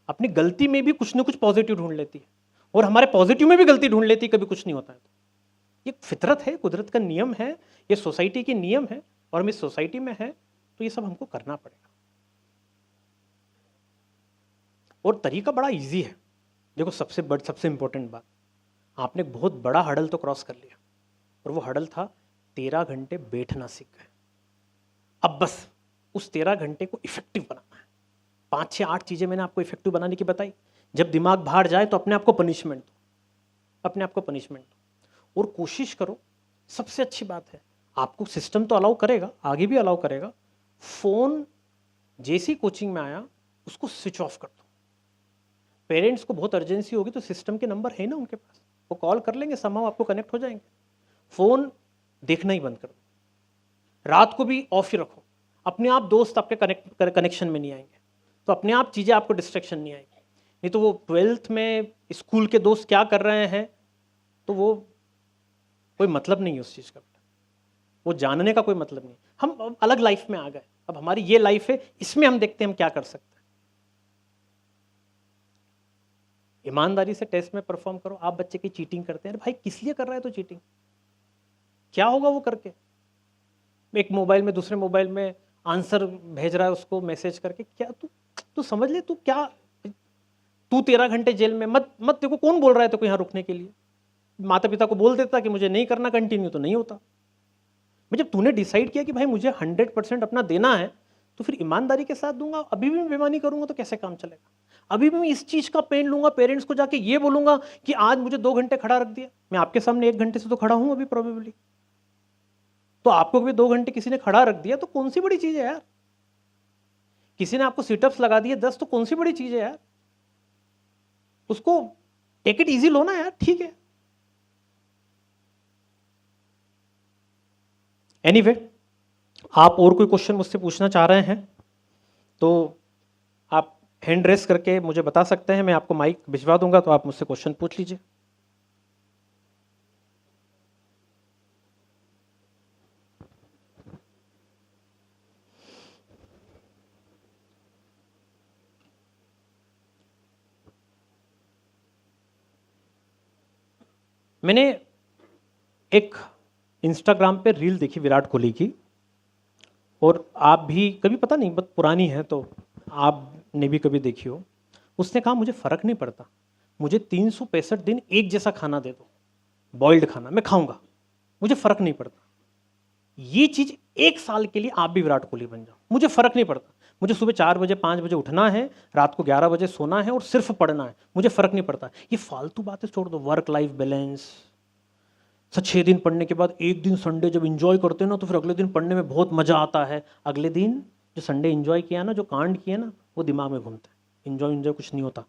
अपनी गलती में भी कुछ ना कुछ पॉजिटिव ढूंढ लेती है और हमारे पॉजिटिव में भी गलती ढूंढ लेती है, कभी कुछ नहीं होता है। तो ये फितरत है, कुदरत का नियम है, ये सोसाइटी के नियम है और हम इस सोसाइटी में है तो ये सब हमको करना पड़ेगा। और तरीका बड़ा इजी है। देखो सबसे इंपॉर्टेंट बात, आपने एक बहुत बड़ा हडल तो क्रॉस कर लिया और वो हडल था 13 घंटे बैठना सीख गए। अब बस उस 13 घंटे को इफेक्टिव बनाना है। 5 6 8 चीजें मैंने आपको इफेक्टिव बनाने की बताई। जब दिमाग बाहर जाए तो अपने आप को पनिशमेंट दो, अपने आप को पनिशमेंट दो और कोशिश करो। सबसे अच्छी बात है, आपको सिस्टम तो अलाउ करेगा, आगे भी अलाउ करेगा, फोन जैसी कोचिंग में आया उसको स्विच ऑफ कर दो। पेरेंट्स को बहुत अर्जेंसी होगी तो सिस्टम के नंबर है ना उनके पास, वो कॉल कर लेंगे, समाव आपको कनेक्ट हो जाएंगे। फोन देखना ही बंद कर दो, रात को भी ऑफ ही रखो। अपने आप दोस्त आपके कनेक्शन में नहीं आएंगे, तो अपने आप चीज़ें आपको डिस्ट्रैक्शन नहीं आएगी। नहीं तो वो 12th में स्कूल के दोस्त क्या कर रहे हैं तो वो कोई मतलब नहीं है उस चीज़ का, वो जानने का कोई मतलब नहीं। हम अलग लाइफ में आ गए, अब हमारी ये लाइफ है, इसमें हम देखते हैं हम क्या कर सकते हैं। ईमानदारी से टेस्ट में परफॉर्म करो। आप बच्चे की चीटिंग करते हैं, भाई किस लिए कर रहा है तो चीटिंग, क्या होगा वो करके? एक मोबाइल में दूसरे मोबाइल में आंसर भेज रहा है उसको मैसेज करके, क्या तू समझ ले, तू क्या, तू 13 घंटे जेल में मत तेरे को कौन बोल रहा है तेरे को यहाँ रुकने के लिए? माता पिता को बोल देता कि मुझे नहीं करना कंटिन्यू, तो नहीं होता। जब तूने डिसाइड किया कि भाई मुझे 100% अपना देना है तो फिर ईमानदारी के साथ दूंगा। अभी भी मैं बेईमानी करूंगा तो कैसे काम चलेगा? अभी भी मैं इस चीज का पेन लूंगा, पेरेंट्स को जाके ये बोलूंगा कि आज मुझे 2 घंटे खड़ा रख दिया। मैं आपके सामने 1 घंटे से तो खड़ा हूं अभी प्रोबेबली, तो आपको भी 2 घंटे किसी ने खड़ा रख दिया तो कौन सी बड़ी चीज है यार? किसी ने आपको सिटअप्स लगा दिए 10 तो कौन सी बड़ी चीज है यार? उसको टेक इट इजी लो ना यार, ठीक है। एनीवे, आप और कोई क्वेश्चन मुझसे पूछना चाह रहे हैं तो आप हैंड रेस करके मुझे बता सकते हैं, मैं आपको माइक भिजवा दूंगा तो आप मुझसे क्वेश्चन पूछ लीजिए। मैंने एक इंस्टाग्राम पे रील देखी विराट कोहली की, और आप भी कभी, पता नहीं बहुत पुरानी है तो आपने भी कभी देखी हो। उसने कहा मुझे फ़र्क नहीं पड़ता, मुझे 365 दिन एक जैसा खाना दे दो, बॉइल्ड खाना मैं खाऊंगा, मुझे फ़र्क नहीं पड़ता। ये चीज़ 1 साल के लिए आप भी विराट कोहली बन जाओ, मुझे फ़र्क नहीं पड़ता। मुझे सुबह 4 बजे 5 बजे उठना है, रात को 11 बजे सोना है और सिर्फ पढ़ना है, मुझे फ़र्क नहीं पड़ता। ये फालतू बातें छोड़ दो, वर्क लाइफ बैलेंस, सर 6 दिन पढ़ने के बाद एक दिन संडे जब एंजॉय करते हैं ना तो फिर अगले दिन पढ़ने में बहुत मज़ा आता है। अगले दिन जो संडे एंजॉय किया ना, जो कांड किया ना, वो दिमाग में घूमता है। एंजॉय कुछ नहीं होता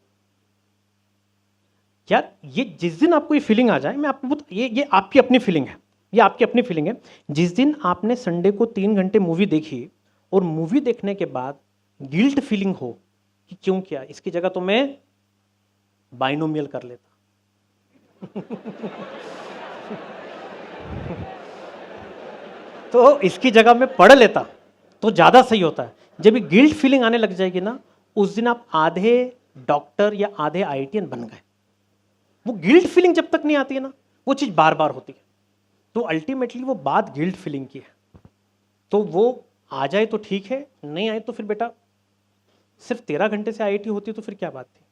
यार। ये जिस दिन आपको ये फीलिंग आ जाए, मैं आपको ये आपकी अपनी फीलिंग है, ये आपकी अपनी फीलिंग है। जिस दिन आपने संडे को 3 घंटे मूवी देखी और मूवी देखने के बाद गिल्ट फीलिंग हो कि क्यों किया, इसकी जगह तो मैं बाइनोमियल कर लेता। तो इसकी जगह मैं पढ़ लेता तो ज़्यादा सही होता है। जब ये गिल्ट फीलिंग आने लग जाएगी ना, उस दिन आप आधे डॉक्टर या आधे आईआईटीएन बन गए। वो गिल्ट फीलिंग जब तक नहीं आती है ना, वो चीज़ बार बार होती है। तो अल्टीमेटली वो बात गिल्ट फीलिंग की है। तो वो आ जाए तो ठीक है, नहीं आए तो फिर बेटा सिर्फ 13 घंटे से आईआईटी होती तो फिर क्या बात थी।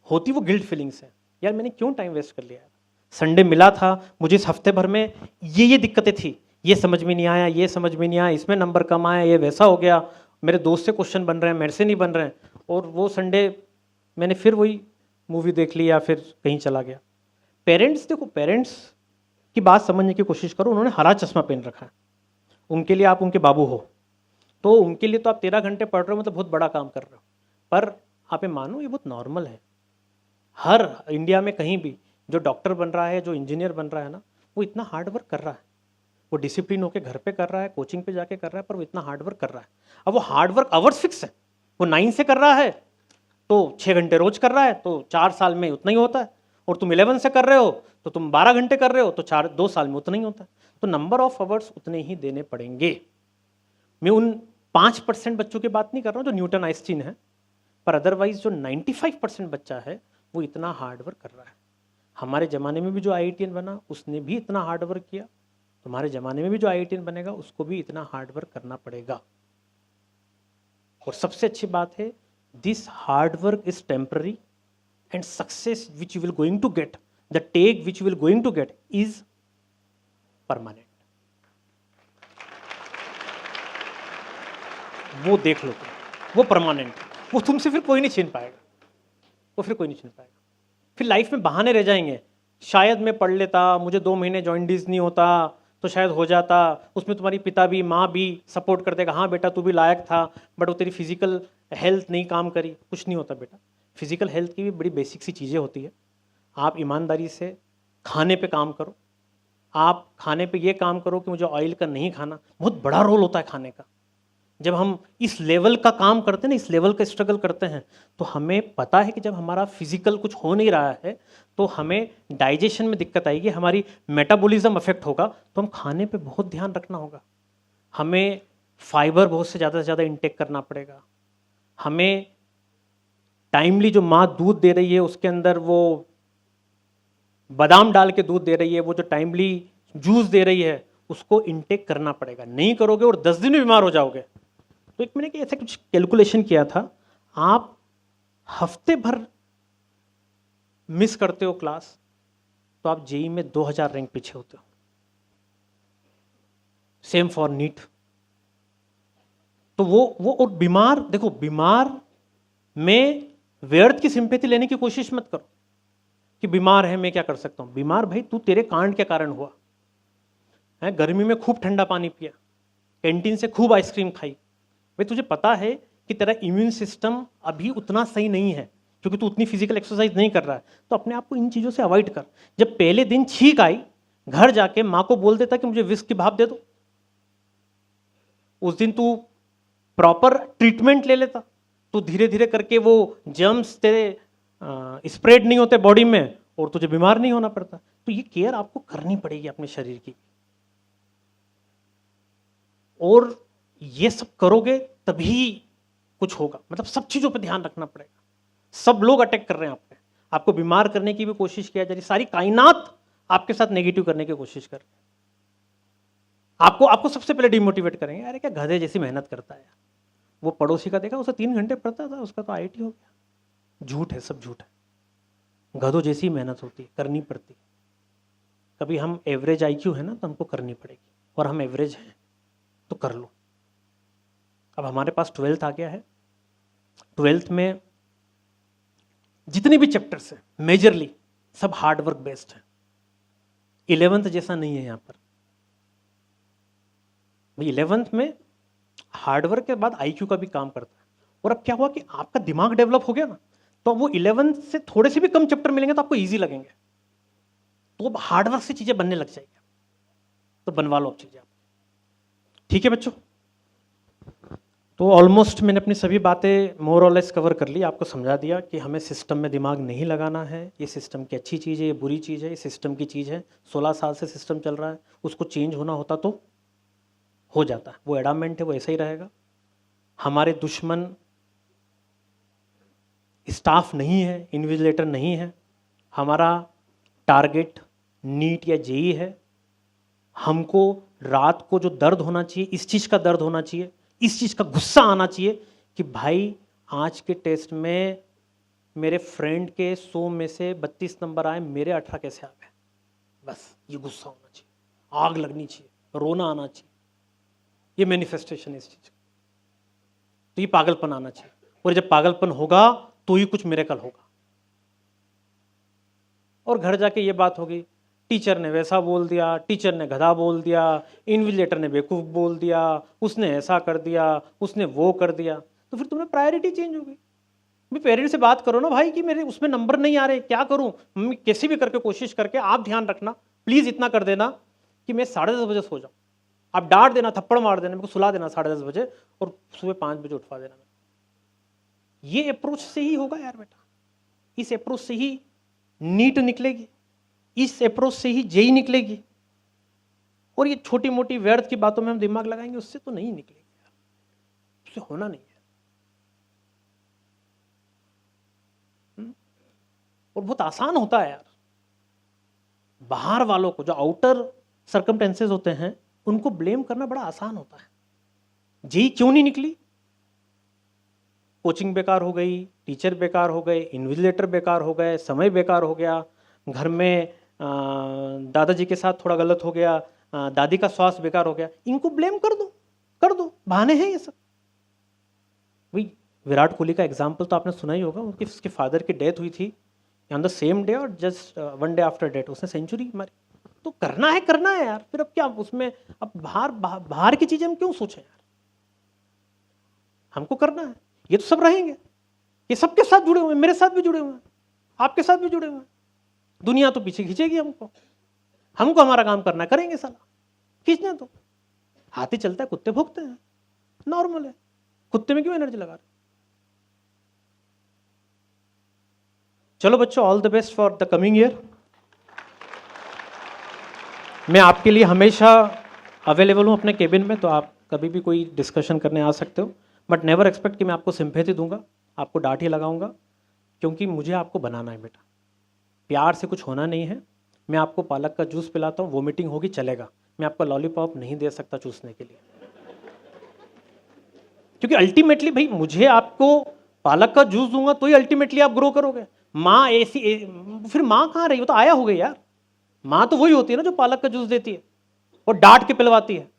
होती वो गिल्ट फीलिंग से, यार मैंने क्यों टाइम वेस्ट कर लिया। संडे मिला था मुझे, इस हफ्ते भर में ये दिक्कतें थी, ये समझ में नहीं आया, ये समझ में नहीं आया, इसमें नंबर कम आया, ये वैसा हो गया, मेरे दोस्त से क्वेश्चन बन रहे हैं, मेरे से नहीं बन रहे हैं। और वो संडे मैंने फिर वही मूवी देख ली या फिर कहीं चला गया। पेरेंट्स, देखो पेरेंट्स की बात समझने की कोशिश करो। उन्होंने हरा चश्मा पहन रखा है, उनके लिए आप उनके बाबू हो, तो उनके लिए तो आप 13 घंटे पढ़ रहे हो, मतलब बहुत बड़ा काम कर रहे हो। पर आप ये मानो ये बहुत नॉर्मल है। हर इंडिया में कहीं भी जो डॉक्टर बन रहा है, जो इंजीनियर बन रहा है ना, वो इतना हार्ड वर्क कर रहा है। वो डिसिप्लिन होकर घर पे कर रहा है, कोचिंग पे जाके कर रहा है, पर वो इतना हार्ड वर्क कर रहा है। अब वो हार्ड वर्क आवर्स फिक्स है। वो 9 से कर रहा है तो 6 घंटे रोज कर रहा है, तो 4 साल में उतना ही होता है। और तुम 11 से कर रहे हो तो तुम 12 घंटे कर रहे हो, तो 2 साल में उतना ही होता है। तो नंबर ऑफ आवर्स उतने ही देने पड़ेंगे। मैं उन 5% बच्चों की बात नहीं कर रहा हूँ जो न्यूटन आइंस्टीन है, पर अदरवाइज जो 95% बच्चा है वो इतना हार्ड वर्क कर रहा है। हमारे ज़माने में भी जो आईआईटीएन बना उसने भी इतना हार्ड वर्क किया, तुम्हारे ज़माने में भी जो आईआईटीएन बनेगा उसको भी इतना हार्ड वर्क करना पड़ेगा। और सबसे अच्छी बात है, this hard work is temporary and success which you will going to get, the take which you will going to get is permanent. वो देख लो तुम, वो परमानेंट, वो तुमसे फिर कोई नहीं छीन पाएगा, वो फिर कोई नहीं छीन पाएगा। फिर लाइफ में बहाने रह जाएंगे, शायद मैं पढ़ लेता, मुझे 2 महीने जॉइंडिस नहीं होता तो शायद हो जाता, उसमें तुम्हारी पिता भी माँ भी सपोर्ट कर देगा, हाँ बेटा तू भी लायक था, बट वो तेरी फिजिकल हेल्थ नहीं काम करी। कुछ नहीं होता बेटा, फिजिकल हेल्थ की भी बड़ी बेसिक सी चीज़ें होती है। आप ईमानदारी से खाने पे काम करो, आप खाने पे ये काम करो कि मुझे ऑयल का नहीं खाना। बहुत बड़ा रोल होता है खाने का। जब हम इस लेवल का काम करते हैं ना, इस लेवल का स्ट्रगल करते हैं, तो हमें पता है कि जब हमारा फिजिकल कुछ हो नहीं रहा है तो हमें डाइजेशन में दिक्कत आएगी, हमारी मेटाबॉलिज्म अफेक्ट होगा, तो हम खाने पे बहुत ध्यान रखना होगा। हमें फाइबर बहुत से ज़्यादा इंटेक करना पड़ेगा। हमें टाइमली जो माँ दूध दे रही है उसके अंदर वो बादाम डाल के दूध दे रही है, वो जो टाइमली जूस दे रही है उसको इंटेक करना पड़ेगा। नहीं करोगे और 10 दिन में बीमार हो जाओगे। तो एक मैंने ऐसा कुछ कैलकुलेशन किया था, आप हफ्ते भर मिस करते हो क्लास तो आप जेई में 2000 रैंक पीछे होते हो। Same for NEET. तो वो और बीमार, देखो बीमार में व्यर्थ की सिंपैथी लेने की कोशिश मत करो कि बीमार है मैं क्या कर सकता हूं। बीमार भाई तू तेरे कांड के कारण हुआ है, गर्मी में खूब ठंडा पानी पिया, कैंटीन से खूब आइसक्रीम खाई, भाई तुझे पता है कि तेरा इम्यून सिस्टम अभी उतना सही नहीं है क्योंकि तू उतनी फिजिकल एक्सरसाइज नहीं कर रहा है, तो अपने आप को इन चीज़ों से अवॉइड कर। जब पहले दिन छींक आई, घर जाके माँ को बोल देता कि मुझे विस्क की भाप दे दो। उस दिन तू प्रॉपर ट्रीटमेंट ले लेता, तो धीरे धीरे करके वो जर्म्स तेरे स्प्रेड नहीं होते बॉडी में और तुझे बीमार नहीं होना पड़ता। तो ये केयर आपको करनी पड़ेगी अपने शरीर की, और ये सब करोगे तभी कुछ होगा। मतलब सब चीजों पे ध्यान रखना पड़ेगा। सब लोग अटैक कर रहे हैं आप पे, आपको बीमार करने की भी कोशिश किया जा रही, सारी कायनात आपके साथ नेगेटिव करने की कोशिश कर रही है। आपको सबसे पहले डिमोटिवेट करेंगे, अरे क्या गधे जैसी मेहनत करता है। वो पड़ोसी का देखा, उसे 3 घंटे पढ़ता था, उसका तो आईआईटी हो गया। झूठ है, सब झूठ है। गधों जैसी मेहनत होती है, करनी पड़ती है। कभी हम एवरेज आईक्यू है ना तो हमको करनी पड़ेगी, और हम एवरेज हैं तो कर लो। अब हमारे पास 12th आ गया है। 12th में जितने भी चैप्टर्स हैं मेजरली सब हार्ड वर्क बेस्ड है। 11th जैसा नहीं है यहाँ पर भाई। 11th में हार्डवर्क के बाद आईक्यू का भी काम करता है। और अब क्या हुआ कि आपका दिमाग डेवलप हो गया ना, तो अब वो 11th से थोड़े से भी कम चैप्टर मिलेंगे तो आपको इजी लगेंगे, तो अब हार्डवर्क से चीजें बनने लग जाएगी। तो बनवा लो अब चीजें आप। ठीक है बच्चों, तो ऑलमोस्ट मैंने अपनी सभी बातें मोर और लेस कवर कर ली, आपको समझा दिया कि हमें सिस्टम में दिमाग नहीं लगाना है। ये सिस्टम की अच्छी चीज़ है, ये बुरी चीज़ है, ये सिस्टम की चीज़ है। 16 साल से सिस्टम चल रहा है, उसको चेंज होना होता तो हो जाता है, वो एडामेंट है, वो ऐसा ही रहेगा। हमारे दुश्मन स्टाफ नहीं है, इन्विजिलेटर नहीं है, हमारा टारगेट नीट या जेई है। हमको रात को जो दर्द होना चाहिए, इस चीज़ का दर्द होना चाहिए, इस चीज़ का गुस्सा आना चाहिए कि भाई आज के टेस्ट में मेरे फ्रेंड के 100 में से 32 नंबर आए, मेरे 18 कैसे आ गए। बस ये गुस्सा होना चाहिए, आग लगनी चाहिए, रोना आना चाहिए। ये मैनिफेस्टेशन है इस चीज़ का। तो ये पागलपन आना चाहिए, और जब पागलपन होगा तो ही कुछ मिरेकल होगा। और घर जाके ये बात होगी, टीचर ने वैसा बोल दिया, टीचर ने गधा बोल दिया, इन्विजिलेटर ने बेवकूफ़ बोल दिया, उसने ऐसा कर दिया, उसने वो कर दिया, तो फिर तुम्हें प्रायोरिटी चेंज हो गई। भी पेरेंट्स से बात करो ना भाई कि मेरे उसमें नंबर नहीं आ रहे, क्या करूं। मम्मी कैसे भी करके कोशिश करके आप ध्यान रखना, प्लीज़ इतना कर देना कि मैं 10:30 बजे सो जाऊँ। आप डांट देना, थप्पड़ मार देना, मेरे को सुला देना 10:30 बजे और सुबह 5 बजे उठवा देना। ये अप्रोच से ही होगा यार बेटा, इस अप्रोच से ही नीट निकलेगी, इस अप्रोच से ही जेई निकलेगी। और ये छोटी मोटी व्यर्थ की बातों में हम दिमाग लगाएंगे, उससे तो नहीं निकलेगी यार, उससे होना नहीं है। और बहुत आसान होता है यार, बाहर वालों को, जो आउटर सर्कमटेंसेस होते हैं, उनको ब्लेम करना बड़ा आसान होता है। जेई क्यों नहीं निकली? कोचिंग बेकार हो गई, टीचर बेकार हो गए, इन्विजिलेटर बेकार हो गए, समय बेकार हो गया, घर में दादाजी के साथ थोड़ा गलत हो गया, दादी का स्वास्थ्य बेकार हो गया। इनको ब्लेम कर दो, बहाने हैं ये सब। वही विराट कोहली का एग्जाम्पल तो आपने सुना ही होगा, उसके फादर की डेथ हुई थी ऑन द सेम डे और जस्ट 1 डे आफ्टर डेथ उसने सेंचुरी मारी। तो करना है यार, फिर अब क्या उसमें, अब बाहर की चीजें हम क्यों सोचें यार, हमको करना है। ये तो सब रहेंगे, ये सबके साथ जुड़े हुए हैं, मेरे साथ भी जुड़े हुए हैं, आपके साथ भी जुड़े हुए हैं। दुनिया तो पीछे खींचेगी हमको हमारा काम करना है, करेंगे साला, खींचना। तो हाथी चलता है, कुत्ते भोंकते हैं, नॉर्मल है। कुत्ते में क्यों एनर्जी लगा रहे? चलो बच्चों, all the best for the coming year. मैं आपके लिए हमेशा अवेलेबल हूँ अपने केबिन में, तो आप कभी भी कोई डिस्कशन करने आ सकते हो। बट नेवर एक्सपेक्ट कि मैं आपको सिंपैथी दूंगा, आपको डांट ही लगाऊंगा, क्योंकि मुझे आपको बनाना है बेटा। प्यार से कुछ होना नहीं है। मैं आपको पालक का जूस पिलाता हूँ, वोमिटिंग होगी चलेगा, मैं आपको लॉलीपॉप नहीं दे सकता चूसने के लिए। क्योंकि अल्टीमेटली भाई, मुझे आपको पालक का जूस दूंगा तो ही अल्टीमेटली आप ग्रो करोगे। माँ फिर माँ कहाँ रही? वो तो आया हो गई यार। माँ तो वही होती है ना जो पालक का जूस देती है और डांट के पिलवाती है।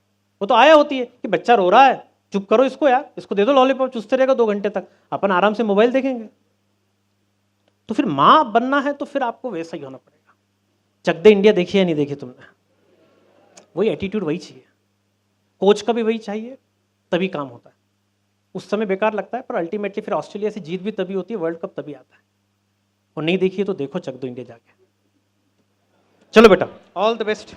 वो तो आया होती है कि बच्चा रो रहा है, चुप करो इसको यार, इसको दे दो लॉलीपॉप, चूसते रहेगा 2 घंटे तक, अपन आराम से मोबाइल देखेंगे। तो फिर माँ बनना है तो फिर आपको वैसा ही होना पड़ेगा। चक दे इंडिया देखी या नहीं देखी तुमने? वही एटीट्यूड वही चाहिए, कोच का भी वही चाहिए, तभी काम होता है। उस समय बेकार लगता है, पर अल्टीमेटली फिर ऑस्ट्रेलिया से जीत भी तभी होती है, वर्ल्ड कप तभी आता है। और नहीं देखिए तो देखो चक दो इंडिया जाके। चलो बेटा, ऑल द बेस्ट।